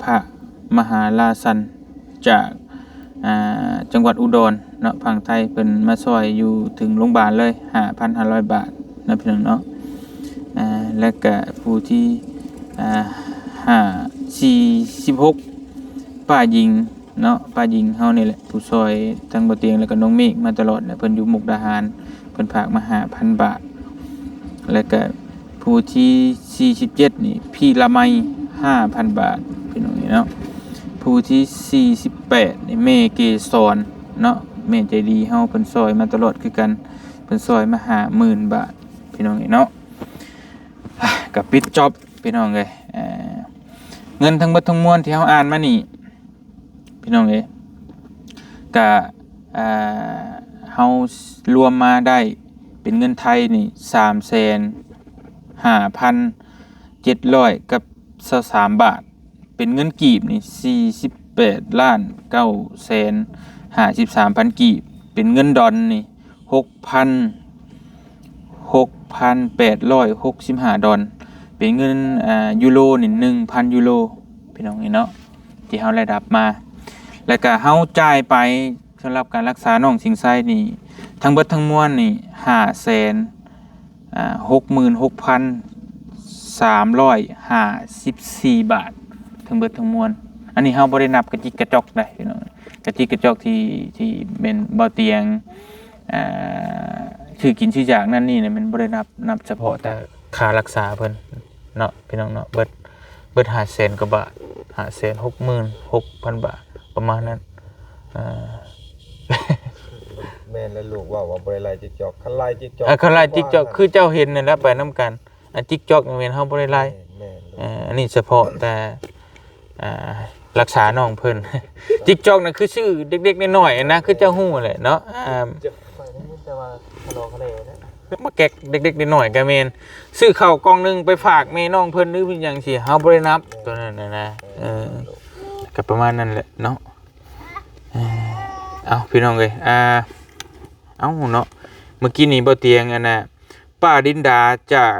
พระมหาลาสันจากจังหวัดอุดรเนาะฝั่งไทยเพิ่นมาช่วยอยู่ถึงโรงพยาบาลเลย 5,500 บาทนะพี่น้องเนาะแล้วก็ผู้ที่46ป้าหญิงเนาะป้าหญิงเฮานี่แหละผู้ช่วยทั้งบ่เตียงแล้วก็น้องเมฆมาตลอดเพิ่นอยู่มุกดาหารเพิ่นฝากมา 5,000 บาทแล้วก็ผู้ที่47นี่พี่ละไม 5,000 บาทพี่น้องเนาะผู้ที่48นี่เมเกสรเนาะเมใจดีเฮาเพิ่นช่วยมาตลอดคือกันเพิ่นช่วยมา 50,000 บาทพี่น้องเนาะก็ปิดจ็อบพี่น้องเอ้ยเงินทั้งหมดทั้งมวลที่เฮาอ่านมานี่พี่น้องเอ้ยก็เฮารวมมาได้เป็นเงินไทยนี่ 3,5,700 กับ23 บาทเป็นเงินกีบนี่48,953,000 กีบเป็นเงินดอลนี่ 6,865 ดอลเป็นเงินยูโรนี่ 1,000 ยูโรพี่น้องเนาะที่เฮาได้รับมาแล้วก็เฮาจ่ายไปสำหรับการรักษาน้องสิงไส้นี่ทั้งเบิดทั้งมวลนี่ 566,354 บาททั้งเบิดทั้งมวลอันนี้เฮาบ่ได้นับกระจิกกระจอกได้พี่น้องกระจิกกระจอกที่เป็นบ่เตียงชื่อกินชื่อจากนั่นนี่เนี่ยมันบ่ได้นับเฉพาะแต่ค่ารักษาเพิ่นเนาะพี่น้องเนาะเบิด500,000 กว่าบาท 566,000 บาทประมาณนั้น
แม่และลูกว่าบ่ได้ไล่จิกจอกคันไล่จิกจอก
คันไล่จิกจอกคือเจ้าเห็นนั่นแหละไปนำกันจิกจอกแม่นเฮาบ่ได้ไล่อันนี้เฉพาะแต่รักษาน้องเพิ่นจิกจอกนั่นคือชื่อเด็กๆน้อยๆนะคือเจ้าฮู้แหละเนาะ
แต่ว่าคาโลคาเลนะ
มาแกกเด็กๆน้อยๆก็แม่นซื้อข้าวกล่องนึงไปฝากแม่น้องเพิ่นหรือเป็นหยังสิเฮาบ่ได้นับตัวนั้นนะก็ประมาณนั้นแหละเนาะเอาพี่น้องเอ้ยเอาเนาะเมื่อกี้นี่บ่เตียงอันน่ะป้าดินดาจาก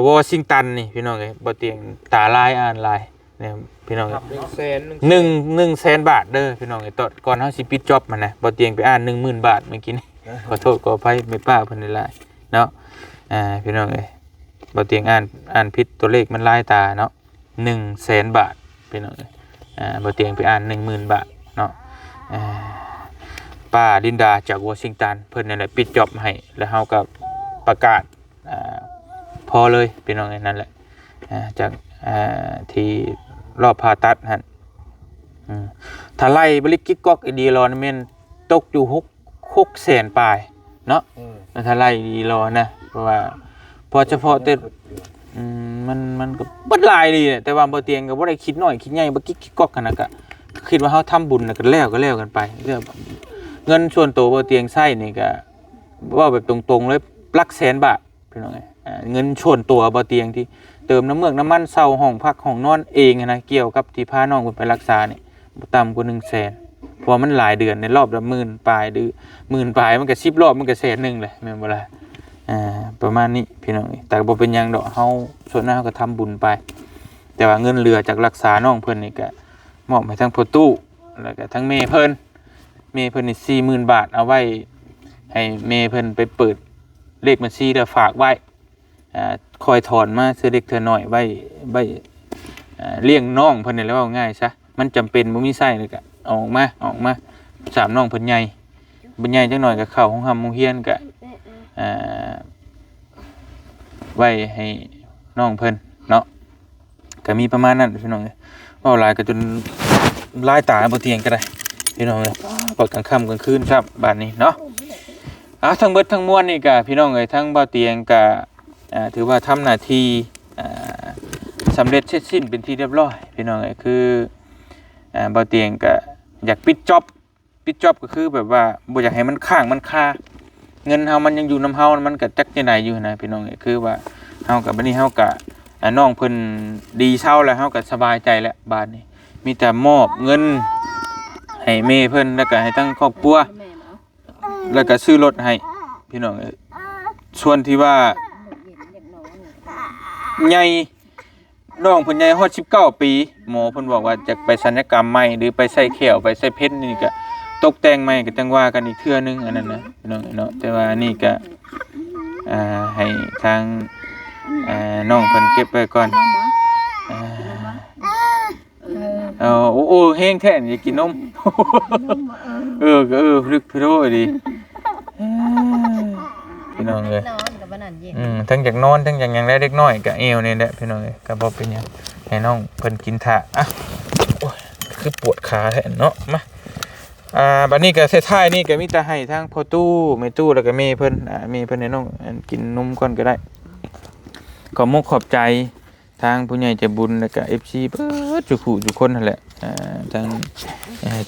วอชิงตันนี่พี่น้องเอ้ยบ่เตียงตาลายอ่านลายเนี่ยพี่น้อง100,000 บาทเด้อพี่น้องเอ้ยตอนก่อนเฮาสิปิดจ็อบมันนะบ่เตียงไปอ่าน 10,000 บาทเมื่อกี้นี่ขอโทษขออภัยแม่ป้าเพิ่นหลายเนาะพี่น้องเอ้ยบ่เตียงอ่านผิดตัวเลขมันลายตาเนาะ100,000 บาทพี่น้องเอ้ยบ่เตียงไปอ่าน 10,000 บาทเนาะป้าลินดาจากวอชิงตันเพิ่นนั่นแหละปิดจ็อบให้แล้วเฮาก็ประกาศพอเลยพี่น้องนั่นแหละจากที่รอบผ่าตัดหั่นถ้าไล่บริกิกก๊อกดีรอนี่แม่นตกอยู่600,000 ปลายเนาะถ้าไล่ดีรอนะเพราะว่าพอเฉพาะแต่มันก็บ่หลายดีแต่ว่าบ่เตียงก็บ่ได้คิดน้อยคิดใหญ่บ่กิกก๊อกขนาดก็คิดว่าเฮาทำบุญก็แล้วกันไปเงินส่วนตัวบ่เตียงใช้นี่ก็ว่าแบบตรงๆเลยหลักแสนบาทพี่น้องเงินส่วนตัวบ่เตียงที่เติมน้ำเมือกน้ำมันเช่าห้องพักห้องนอนเองนะเกี่ยวกับที่พาน้องไปรักษานี่บ่ต่ำกว่า 100,000 เพราะมันหลายเดือนในรอบละ10,000 ปลายหรือ10,000 ปลายมันก็10 รอบมันก็100,000เลยแม่นบ่ล่ะประมาณนี้พี่น้องแต่บ่เป็นหยังดอกเฮาส่วนหน้าเฮาก็ทำบุญไปแต่ว่าเงินเหลือจากรักษาน้องเพิ่นนี่ก็มอบให้ทั้งพ่อตู้แล้วก็ทั้งแม่เพิ่นนี่40,000 บาทเอาไว้ให้แม่เพิ่นไปเปิดเลขบัญชีแล้วฝากไว้คอยถอนมาซื้อเด็กเธอหน่อยไว้เลี้ยงน้องเพิ่นนี่แล้วว่าง่ายซะมันจำเป็นบ่มีไส้เลยก็ออกมา3น้องเพิ่นใหญ่ บ่ใหญ่จังหน่อยก็เข้าห้องหำโรงเรียนก็อ่าไว้ให้น้องเพิ่นเนาะก็มีประมาณนั้นพี่น้องเอ้ยเว้าหลายก็จนลายตาบ่เตียงก็ได้พี่น้องเอ้ยปอดกลางค่ำกลางคืนครับบัดนี้เนาะทั้งเบิดทั้งมวลนี่ก็พี่น้องเอ้ยทั้งบ่เตียงก็ถือว่าทำหน้าที่สำเร็จเสร็จสิ้นเป็นที่เรียบร้อยพี่น้องเอ้ยคือบ่เตียงก็อยากปิดจ็อบก็คือแบบว่าบ่อยากให้มันค้างมันคาเงินเฮามันยังอยู่นำเฮามันก็จักจังได๋อยู่นะพี่น้องเอ้ยคือว่าเฮากับบัดนี้เฮาก็น้องเพิ่นดีเช้าแล้วเฮาก็สบายใจแล้วบาดนี้มีแต่มอบเงินให้แม่เพิ่นแล้วก็ให้ทั้งครอบครัวแล้วก็ซื้อรถให้พี่น้องเอ้ยส่วนที่ว่าใหญ่น้องเพิ่นใหญ่ฮอด19ปีหมอเพิ่นบอกว่าจะไปศัลยกรรมใหม่หรือไปใส่แขวไปใส่เพชรนี่ก็ตกแต่งใหม่ก็จังว่ากันอีกเทื่อนึงอันนั้นนะพี่น้องเนาะแต่ว่านี่ก็ให้ทางน้องเพิ่นเก็บไว้ก่อนโอ้แห้งแท้นี่กินนมลึกพี่โตดีพี่น้องเอ้ย
นอนกับบ้านนั่นเย็น
ทั้งอยากนอนทั้งอยากหยังได้เล็กน้อยก็เอวนี่แหละพี่น้องเอ้ยก็บ่เป็นหยังให้น้องเพิ่นกินท่าโอ้ยคือปวดขาแท้เนาะมาบัดนี้ก็ท้ายๆนี่ก็มีแต่ให้ทางพ่อตู้แม่ตู้แล้วก็แม่เพิ่นแม่เพิ่นให้น้องกินนมก่อนก็ได้ขอมกขอบใจทางผู้ใหญ่ใจบุญแล้วก็ FC เบิดทุกผู้ทุกคนนั่นแหละทาง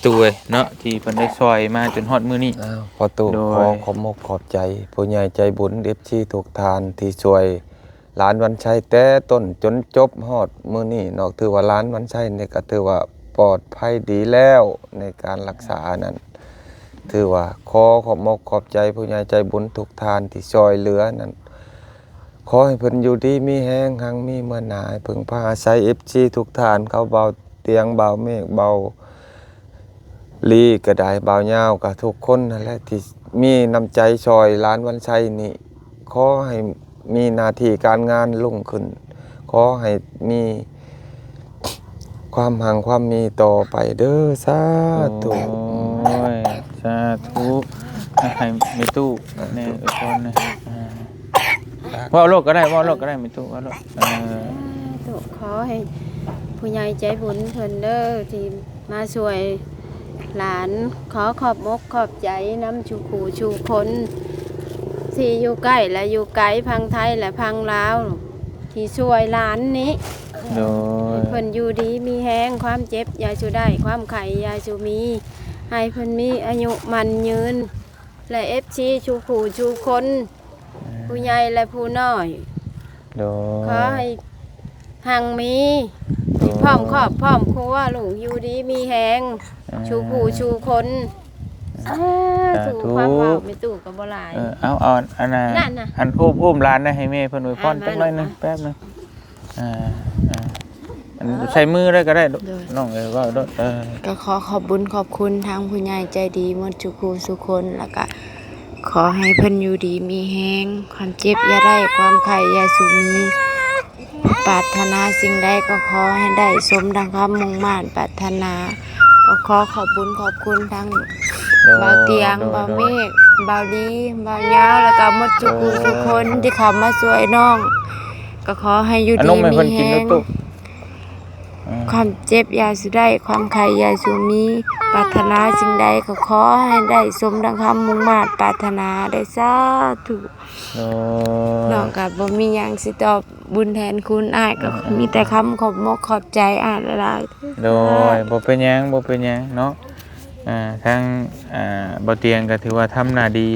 ตู้เอ้ยเนาะที่เพิ่นได้ช่วยมาจนฮอดมื้อนี้
พอตู่
โดย
ขอขอบมกขอบใจผู้ใหญ่ใจบุญ FC ทุกทานที่ช่วยหลานวันชัยแต่ต้นจนจบฮอดมื้อนี้นอกถือว่าหลานวันชัยนี่ก็ถือว่าปลอดภัยดีแล้วในการรักษานั้นถือว่าขอขอบมกขอบใจผู้ใหญ่ใจบุญทุกทานที่ช่วยเหลือนั้นขอให้เพิ่นอยู่ดีมีแฮงหังมีเมื่อหนาให้พึ่งพาอาศัย FC ทุกทานเขาเบาเตียงเบาเมฆเบาลีก็ได้เบายาวกับทุกคนนั่นแหละที่มีน้ำใจช่วยหลานวันชัยนี่ขอให้มีหน้าที่การงานรุ่งขึ้นขอให้มีความหังความมีต่อไปเด้อสาธุ
โอ้ยสาธุให้มีตู้แน่คนนะว่าโลกก็ได้ว่าโลกก็ได้มีตู้ว่าโลก
ถูกขอให้ผู้ใหญ่ใจบุญเพิ่นเด้อที่มาช่วยหลานขอขอบมกขอบใจน้ำชูขู่ชูคนที่อยู่ใกล้และอยู่ไกลพังไทยและพังลาวที่ช่วยหลานนี้
โดย
เพิ่นอยู่ดีมีแห้งความเจ็บยาชูได้ความไข่ยาชูมีให้เพิ่นมีอายุมันยืนและFCชูขู่ชูคนผู้ใหญ่และผู้น้อย
โดย
ขอให้หังมีพร้อมครอบพร้อมครัวลูกอยู่ดีมีแหงชูผู้ชูคนถูกความเว้าไม่ตู่กับบ่หลาย
เอาอันน่ะอันอุ้มร้านนะให้แม่เพิ่นอวยพรจักหน่อยนึงแป๊บนึงอันใช้มือได้ก็ได้น้องว่า
ก็ขอขอบบุญขอบคุณทางผู้ใหญ่ใจดีหมดทุกผู้ทุกคนแล้วก็ขอให้เพิ่นอยู่ดีมีแหงความเจ็บอย่าได้ความไข้อย่าสูมีปรารถนาสิ่งใดก็ขอให้ได้สมดังคำมุ่งมั่นปรารถนาก็ขอขอบบุญขอบคุณทั้งบ่าวเตียงบ่าวเมฆบ่าวดีบ่าวยาวแล้วก็หมดทุกผู้ทุกคนที่เข้ามาช่วยน้องก็ขอให้อยู่ดีมีแหงความเจ็บอย่าสูได้ความไข้อย่าสูมีปรารถนาสิ่งใดก็ขอให้ได้สมดังคำมุ่งมั่นปรารถนาได้สาธุน้องก็บ่มีหยังสิตอบบุญแทนคุณอ้ายก็มีแต่คำขอบมกขอบใจอ้ายหลายๆ
โดยบ่เป็นหยังเนาะทางบ่เตียงก็ถือว่าทำหน้าดี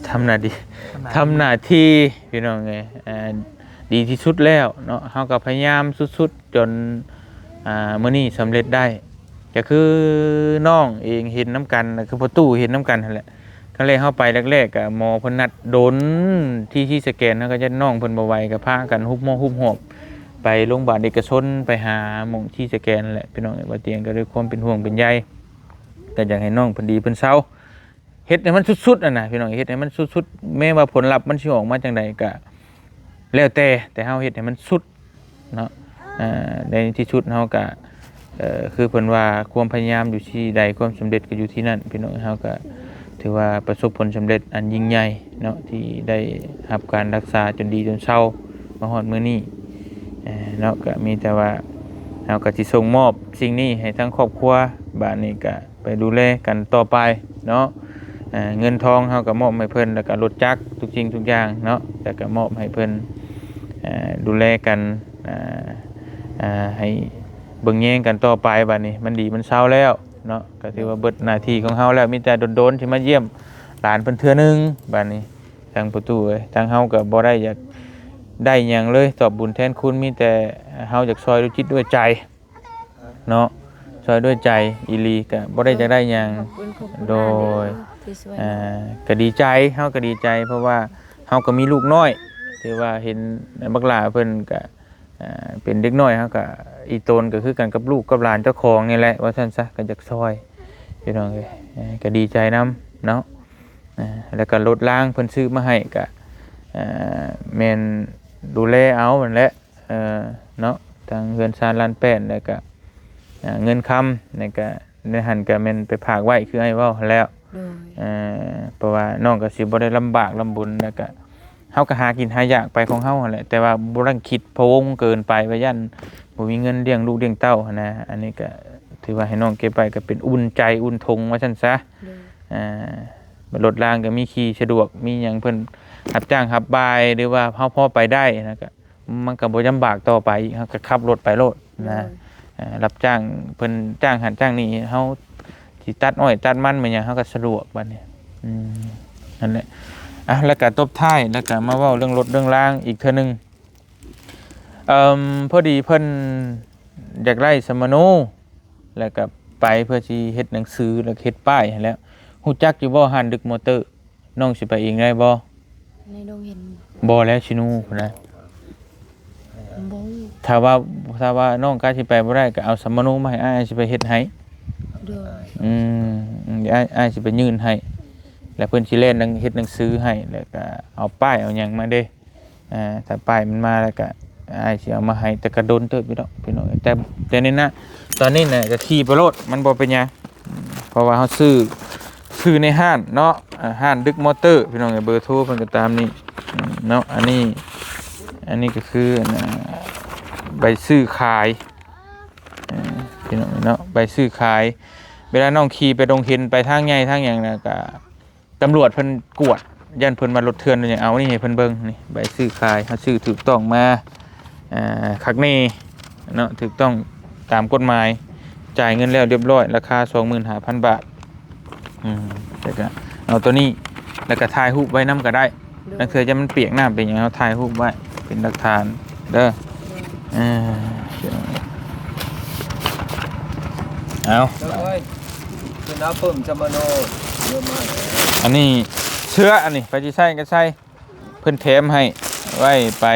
ทำหน้าที่พี่น้องไงดีที่สุดแล้วเนาะเฮาก็พยายามสุดๆจนมื้อนี้สำเร็จได้ก็คือน้องเองเห็นน้ำกันคือพ่อตู้เห็นน้ำกันนั่นแหละครั้งแรกเฮาไปแรกๆก็หมอเพิ่นนัดโดนที่สแกนเฮาก็จะน้องเพิ่นบ่ไหวก็พากันฮุบหอบไปโรงพยาบาลเอกชนไปหาหม่องที่สแกนนั่นแหละพี่น้องบ่เตียงก็ด้วยความเป็นห่วงเป็นใยก็อยากให้น้องเพิ่นดีเพิ่นเซาเฮ็ดให้มันสุดๆน่ะพี่น้องเฮ็ดให้มันสุดๆแม้ว่าผลลัพธ์มันสิออกมาจังไดก็แล้วแต่เฮาเฮ็ดให้มันสุดเนาะในที่สุดเฮาก็คือเพิ่นว่าความพยายามอยู่ที่ใดความสำเร็จก็อยู่ที่นั่นพี่น้องเฮาก็ ถือว่าประสบผลสำเร็จอันยิ่งใหญ่เนาะที่ได้รับการรักษาจนดีจนเศร้ามาฮอดมื้อนี้เนาะก็มีแต่ว่าเราก็สิส่งมอบสิ่งนี้ให้ทั้งครอบครัวบ้านนี้ก็ไปดูแลกันต่อไปเนาะเงินทองเฮาก็มอบให้เพิ่นแล้วก็รถจักรทุกสิ่งทุกอย่างเนาะแต่ก็มอบให้เพิ่นดูแลกันให้เบิ่งแย่งกันต่อไปบัดนี้มันดีมันเศร้าแล้วเนาะก็ถือว่าเบิดหน้าที่ของเฮาแล้วมีแต่โดนๆที่มาเยี่ยมหลานเพิ่นเทื่อนึงบัดนี้ทางประตูเอ้ยทางเฮาก็บ่ได้อยากได้หยังเลยตอบบุญแทนคุณมีแต่เฮาอยากซอยด้วยจิตด้วยใจเนาะซอยด้วยใจอีหลีก็บ่ได้จะได้หยัง
ขอบคุณขอบคุณ
โดย
ที่ช่วย
ก็ดีใจเฮาก็ดีใจเพราะว่าเฮาก็มีลูกน้อยที่ว่าเห็นบักหลาเพิ่นก็เป็นเด็กน้อยเฮาก็อีโตนก็คือกันกับลูกกับหลานเจ้าของนี่แหละว่าซั่นซะก็จักซอยพี่น้องเอ้ยก็ดีใจนํเนาะแล้วก็รถล้างเพิ่นซื้อมาให้ก็แม่นดูแลเอานั่นแหละเนาะทางเฮือนซานลานแป้นแล้วก็เงินคำแล้วก็ในหันก็แม่นไปฝากไว้คือให้เว้าหั่นแล้ว
โดย
เพราะว่าน้องก็สิบ่ได้ลำบากลำบุญแล้วก็เฮาก็หากินหาอยากไปของเฮาหั่นแหละแต่ว่าบ่ต้องคิดพะวงเกินไปว่ายันบ่มีเงินเลี้ยงลูกเลี้ยงเต้าหันนะอันนี้ก็ถือว่าให้น้องเก็บไปก็เป็นอุ่นใจอุ่นทงว่าซั่นซะ
โดย
รถรางก็มีขี่สะดวกมีหยังเพิ่นรับจ้างรับบายหรือว่าเฮาพอไปได้นะก็มันก็บ่ลำบากต่อไปเฮาก็ขับรถไปโลดนะรับจ้างเพิ่นจ้างหันจ้างนี่เฮาสิตัดอ้อยตัดมันมันหยังเฮาก็สะดวกบัดนี้นั่นแหละแล้วก็ตบท้ายแล้วก็มาเว้าเรื่องรถเรื่องรางอีกเทื่อนึงพอดีเพิ่นอยากไล่สมโนแล้วก็ไปเพื่อสิเฮ็ดหนังสือแล้วเฮ็ดป้ายให้แล้วฮู้จักอยู่บ่ห้านดึกมอเตอร์น้องสิไปเองได้บ่
ในดงเห็น
บ่แล้วชินูพุ่นนะ
บ่
ถ้าว่าน้องกล้าสิไปบ่ได้ก็เอาสมโนมาให้อ้ายสิไปเฮ็ดให้
โดย
เดี๋ยวอ้ายสิไปยื่นให้แล้วเพิ่นสิเล่นเฮ็ดหนังสือให้แล้วก็เอาป้ายเอาหยังมาเด้ถ้าป้ายมันมาแล้วก็อ้ายสิเอามาให้แต่ก็โดนเติบอยู่ดอกพี่น้องแต่นี่นะตอนนี้น่ะก็ขี่ไปโลดมันบ่เป็นหยังเพราะว่าเฮาซื้อในห้านเนาะห้านดึกมอเตอร์พี่น้องเบอร์โทรเพิ่นก็ตามนี้เนาะอันนี้ก็คือใบซื้อขายพี่น้องเนาะใบซื้อขายเวลาน้องขี่ไปดงเห็นไปทางใหญ่ทางหยังน่ะก็ตำรวจเพิ่นกวดยันเพิ่นมารถเถื่อนอย่างเอานี่ให้เพิ่นเบิ่งนี่ใบซื้อขายเฮาซื้อถูกต้องมาคักแน่เนาะถูกต้องตามกฎหมายจ่ายเงินแล้วเรียบร้อยราคา 25,000 บาทแล้วก็เอาตัวนี้แล้วก็ถ่ายรูปไว้นำก็ได้นักเทื่อจะมันเปียกน้ำเป็นหยังเฮาถ่ายรูปไว้เป็นหลักฐานเด้อเอา
เอ้ยคือน้าเพิ่มสมโนเยอะมาก
อันนี้เชื้ออันนี้ไปที่ใส่ก็ใส่เพิ่นแถมให้ไว้ไป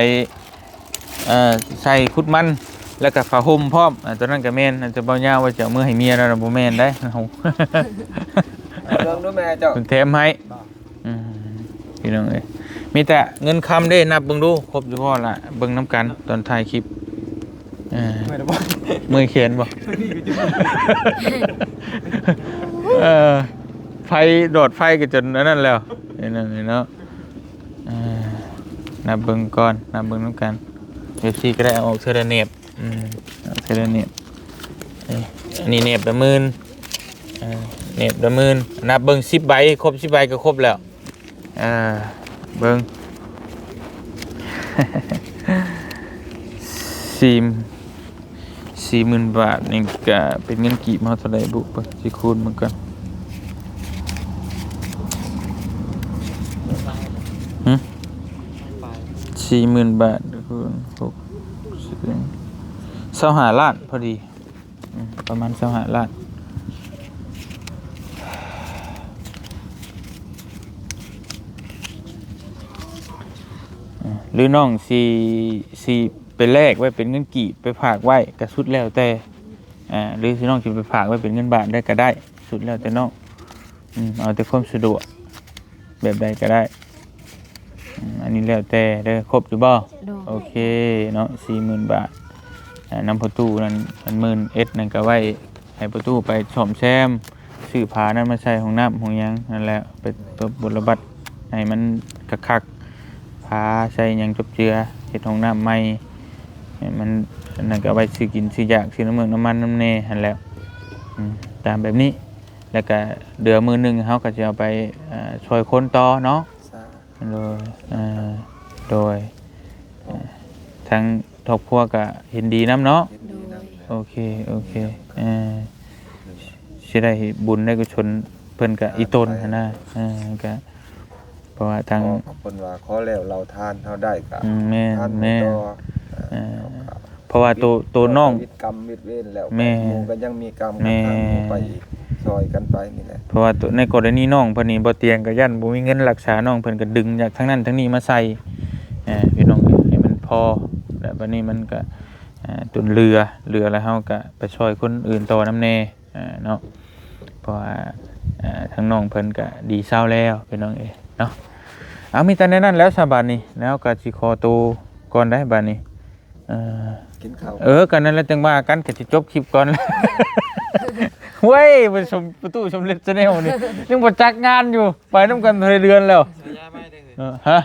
ใส่คุดมันแล้วก็ผ้าห่มพร้อมตัวนั้นก็แม่นอันจะบ่ยาวว่าจะเอามือให้เมียแล้วบ่แม่นได้เฮา
เรื่องด้วยแม่เจ้า
เพิ่นแถมให้พี่น้องเอ้ยมีแต่เงินคำเด้นับเบิ่งดูครบอยู่บ่ล่ะเบิ่งนํกันตอนถ่ายคลิปมือเขียนบ่ไฟโดดไฟก็จนนั่นแล้วนี่เนาะนับเบิ่งก่อนนับเบิ่งนำกันเดี๋ยวสิก็ได้เอาออกเทอร์เนบเอาเทอร์เนบอันนี้เนบละหมื่นเนบละหมื่นนับเบิ่ง10ใบครบ10ใบก็ครบแล้วเบิ่ง 40,000 บาทนี่ก็เป็นเงินกีบเฮาเท่าใดบุไปสิคูณมันกัน40,000 บาทคูณ25 ล้านพอดีประมาณ25 ล้านหรือน้องสิไปแลกไว้เป็นเงินกีบไปฝากไว้ก็สุดแล้วแต่หรือสิน้องสิไปฝากไว้เป็นเงินบาทได้ก็ได้สุดแล้วแต่น้องเอาแต่ความสะดวกแบบใดก็ได้อันนี้แล้วแต่เด้อครบอยู่บ่โอเคเนาะ 40,000 บาทนำประตูนั้น10,000 นั่นก็ไว้ให้ประตูไปซ่อมแซมซื้อ ซื้อผ้านั้นมาใส่ห้องน้ำห้องหยังนั่นแหละไปบดระบัดให้มันคักๆผ้าใส่หยังจบเจือเฮ็ดห้องน้ำใหม่ให้มันนั่นก็เอาไว้ซื้อกินซื้อยากซื้อน้ำมันน้ำเนหั่นแหละตามแบบนี้แล้วก็เดือมือหนึงเฮาก็จะเอาไปช่วยคนต่อเนาะ
สา
โดยโดยทางครอบครัวก็เห็นดีนํเนาะ
เฮ็ดดีนำ
โอเคสิได้บุญได้กุศลเพิ่นก็อีตนหั่นนะก็เพราะว่าทาง
ขอบคุณว่าขอแล้วเราทานเฮาได้ก็
แม่
ทาน
แม่
ต่อ
เพราะว่าตัวน้อง
วิตกรรมวิตเวรแล้ว
แม่
หมู่ก็ยังมีกรรม
แม่
กันทางไปอีกซอยกันไปนี่แหละ
เพราะว่าตัวในกรณีน้องเพิ่นนี่บ่เตียงก็ยันบ่มีเงินรักษาน้องเพิ่นก็ดึงจากทั้งนั้นทั้งนี้มาใส่พี่น้องให้มันพอแล้วบัดนี้มันก็ตุนเรือแล้วเฮาก็ไปช่วยคนอื่นต่อนำแน่เนาะเพราะว่าทั้งน้องเพิ่นก็ดีเศร้าแล้วพี่น้องเนาะเอามีแต่ในนั้นแล้วซะบัดนี้แล้วก็สิขอตัวก่อนได้บัดนี้
กินข้าว
กันนั่นแหละจังว่ากันก็สิจบคลิปก่อน เว้ยไปชมประตูชมเล็ดแนลนี่ยังบ่จักงานอยู่ไปนำกันเทเดือนแล้ว
ย้ายไม่ได้เลย
ฮะ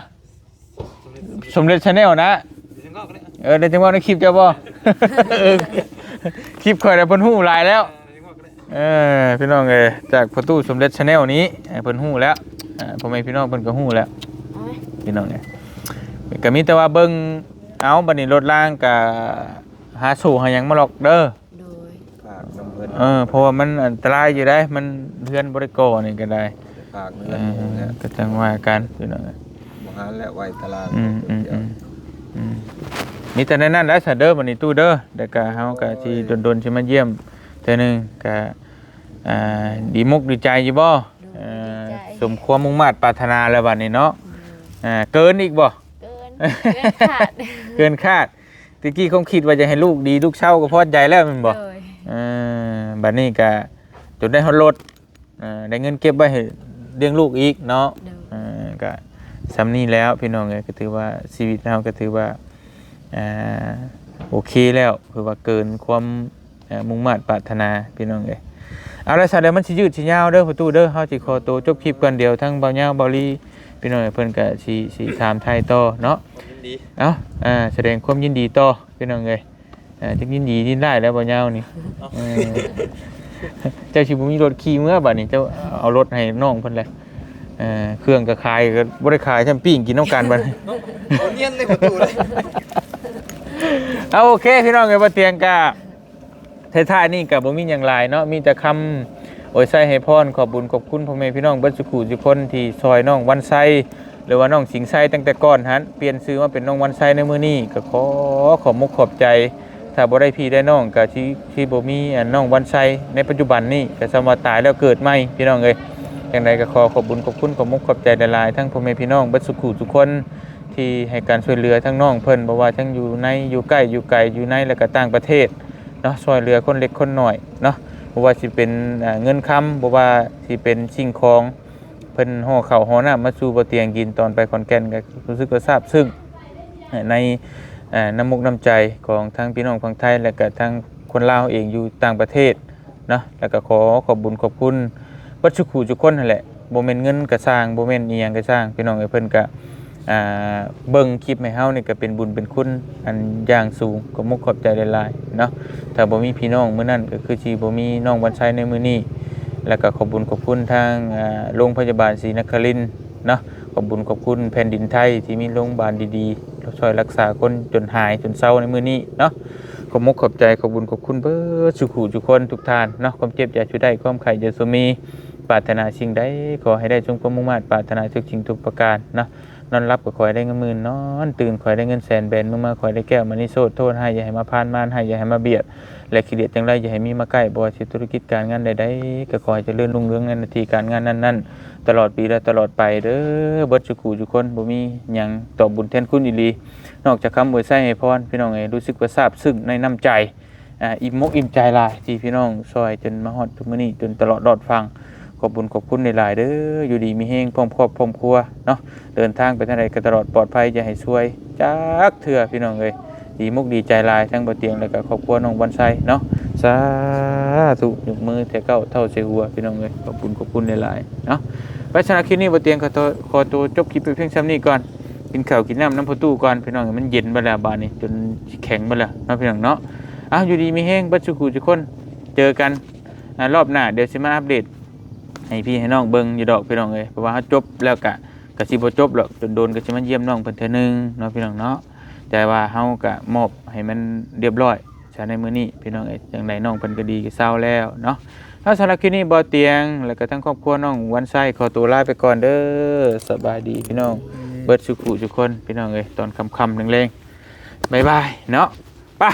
สมเด็จชาแนลนะ
ถึงก็ได้
เดี๋ยวจังว่าในคลิปจะบ่ คลิปข่อยได้เพิ่นฮู้หลายแล้ว
ถึงก็ได้
พี่น้องเอ้ยจากประตูสมเด็จชาแนลนี้เพิ่นฮู้แล้วพ่อแม่พี่น้องเพิ่นก็ฮู้แล้วพี่น้องเนี่ยก็มีแต่ว่าเบิ่งเอาบัดนี้รถล่างก็หาสู่หาหยังมาหรอกเด้อ
โดย
ฝากน้ำเพิ่น
เพราะว่ามันอันตรายอยู่ได้มันเพื่อนบริโกนี่ก็ได้
ฝากเงินหมู่เนี่ย
ก็จังว่ากันพี่น้อง
บ่หาและไว้ตาราง
มีแต่ในนั้นได้ซะเด้อบัดนี้ตู้เด้อแต่ก็เฮาก็สิดนๆสิมาเยี่ยมเทื่อนึงก็ดีมุกดีใจอยู่บ่สมความมุ่งมั่นปรารถนาแล้วบัดนี้เนาะเกินอีกบ่
เกินขาด
เกินคาดตะกี้คงคิดว่าจะให้ลูกดีลูกเช่าก็พอใจแล้วแม่นบ่
โดย
บัดนี้ก็จนได้ฮอดรถได้เงินเก็บไว้ให้เลี้ยงลูกอีกเนาะ
โดย
ก็สำนี้แล้วพี่น้องเอ้ยก็ถือว่าชีวิตเราก็ถือว่าโอเคแล้วคือว่าเกินความมุ่งมั่นปรารถนาพี่น้องเอ้ยเอาละซะเดี๋ยวมันสิยืดสิยาวเด้อประตูเด้อเฮาสิขอตัวจบคลิปกันเดียวทั้งเบาเหยาวเบาลีพี่น้องเอ้ยเพิ่นก็สิถามไทยต่อเนาะ
ยินดี
เอ้าแสดงความยินดีต่อพี่น้องเอ้ยจักยินดียินได้แล้วเบาเหยาวนี่เจ้าสิบ่มีรถขี่เมื่อบัดนี้เจ้าเอารถให้น้องเพิ่นแหละเครื่องก็ขายก็บ่ได้ขายแค่ปิ้งกินน้ำกันบัดนี้
โอ้เนียนในประตูเลย
เอาโอเคพี่น้องเอ้ยบ่เตียงกะท้ายๆนี่ก็บ่มีหยังหลายเนาะมีแต่คำโอ้ยใส่ให้พรขอบบุญขอบคุณพ่อแม่พี่น้องเบิดสุขุทุกคนที่ซอยน้องวันไซหรือว่าน้องสิงไซตั้งแต่ก่อนหันเปลี่ยนชื่อมาเป็นน้องวันไซในมื้อนี้ก็ขอบมุกขอบใจถ้าบ่ได้พี่ได้น้องก็ที่บ่มีน้องวันไซในปัจจุบันนี้ก็สมว่าตายแล้วเกิดใหม่พี่น้องเอ้ยจังไดก็ขอบบุญขอบคุณขอบมุกขอบใจหลายๆทั้งพ่อแม่พี่น้องเบิดสุขุทุกคนที่ให้การช่วยเหลือทั้งน้องเพิ่นบ่ว่าทั้งอยู่ในอยู่ใกล้อยู่ไกลอยู่ในและก็ต่างประเทศเนาะช่วยเหลือคนเล็กคนน้อยเนาะบ่ว่าสิเป็นเงินคำบ่ว่าสิเป็นสิ่งของเพิ่นห่อข้าวห่อน้ำมาสู่บ่เตียงกินตอนไปขอนแก่นก็รู้สึกว่าซาบซึ้งในน้ำมุกน้ำใจของทั้งพี่น้องฝั่งไทยและก็ทั้งคนลาวเองอยู่ต่างประเทศเนาะแล้วก็ขอบบุญขอบคุณเบิดสุขุทุกคนนั่นแหละบ่แม่นเงินก็สร้างบ่แม่นอีหยังก็สร้างพี่น้องเอ้ยเพิ่นก็เบิ่งคลิปให้เฮานี่ก็เป็นบุญเป็นคุณอันอย่างสูงก็มุกขอบใจหลายๆเนาะถ้าบ่มีพี่น้องมื้อนั้นก็คือสิบ่มีน้องวันชัยในมื้อนี้แล้วก็ขอบบุญขอบคุณทางโรงพยาบาลศรีนครินทร์เนาะขอบบุญขอบคุณแผ่นดินไทยที่มีโรงพยาบาลดีๆช่วยรักษาคนจนหายจนเศร้าในมื้อนี้เนาะขอบมุกขอบใจขอบบุญขอบคุณเบิดสุขุทุกคนทุกท่านเนาะความเจ็บอย่าช่วยได้ความไข้อย่าสมีปรารถนาสิ่งใดขอให้ได้สมความมุ่งมั่นปรารถนาทุกสิ่งทุกประการเนาะนอนรับก็ขอให้ได้เงินหมื่นนอนตื่นขอให้ได้เงินแสนแบนมือมาขอให้ได้แก้วมานิโซดโทษให้อย่าให้มาพานมานให้อย่าให้มาเบียดและขี้เดียดจังไรอย่าให้มีมาใกล้บ่สิธุรกิจการงานใดๆก็ขอให้เจริญรุ่งเรืองในหน้าที่การงานนั้นๆตลอดปีและตลอดไปเด้อเบิดสุขุทุกคนบ่มีหยังตอบบุญแทนคุณอีหลีนอกจากคำอวยไส้ให้พรพี่น้องรู้สึกว่าซาบซึ้งในน้ำใจอิ่มมกอิ่มใจหลายที่พี่น้องซอยจนมาฮอดทุกมื้อนี้จนตลอดรอดฟังขอบบุญขอบคุณหลายๆเด้ออยู่ดีมีแฮงพร้อมครอบพร้อมครัวเนาะเดินทางไปทางใดก็ตลอดปลอดภัยอย่าให้ซวยจักเถื่อพี่น้องเอ้ยดีมุกดีใจหลายทั้งบ่เตียงแล้วก็ครอบครัวน้องบอนไซเนาะ สาธุยกมือแต่เก้าเท่าเสหัวพี่น้องเอ้ยขอบคุณหลายๆเนาะไว้สำหรับคลิปนี้บ่เตียงขอตัวจบคลิปไปเพียงซ้ำนี้ก่อนกินข้าวกินน้ำน้ำพอตู้ก่อนพี่น้องมันเย็นบ่แล้วบาดนี้จนแข็งบ่แล้วเนาะพี่น้องเนาะอยู่ดีมีแฮงเบิดสุขุทุกคนเจอกันรอบหน้าเดี๋ยวสิมาอัปเดตให้พี่ให้น้องเบิ่งอยู่ดอกพี่น้องเอ้ยเพราะว่าเฮาจบแล้วก็สิบ่จบหรอกโดนๆก็สิมาเยี่ยมน้องเพิ่นเทื่อนึงเนาะพี่น้องเนาะแต่ว่าเฮาก็มอบให้มันเรียบร้อยใช้ในมื้อนี้พี่น้องเอ้ยจังไดน้องเพิ่นก็ดีก็เศร้าแล้วเนาะสำหรับคลิปนี้บ่เตียงแล้วก็ทั้งครอบครัวน้องวันไส้ขอตัวลาไปก่อนเด้อสบายดีพี่น้องเบิดสุขุทุกคนพี่น้องเอ้ยตอนค่ำๆแรงๆบ๊ายบายเนาะไป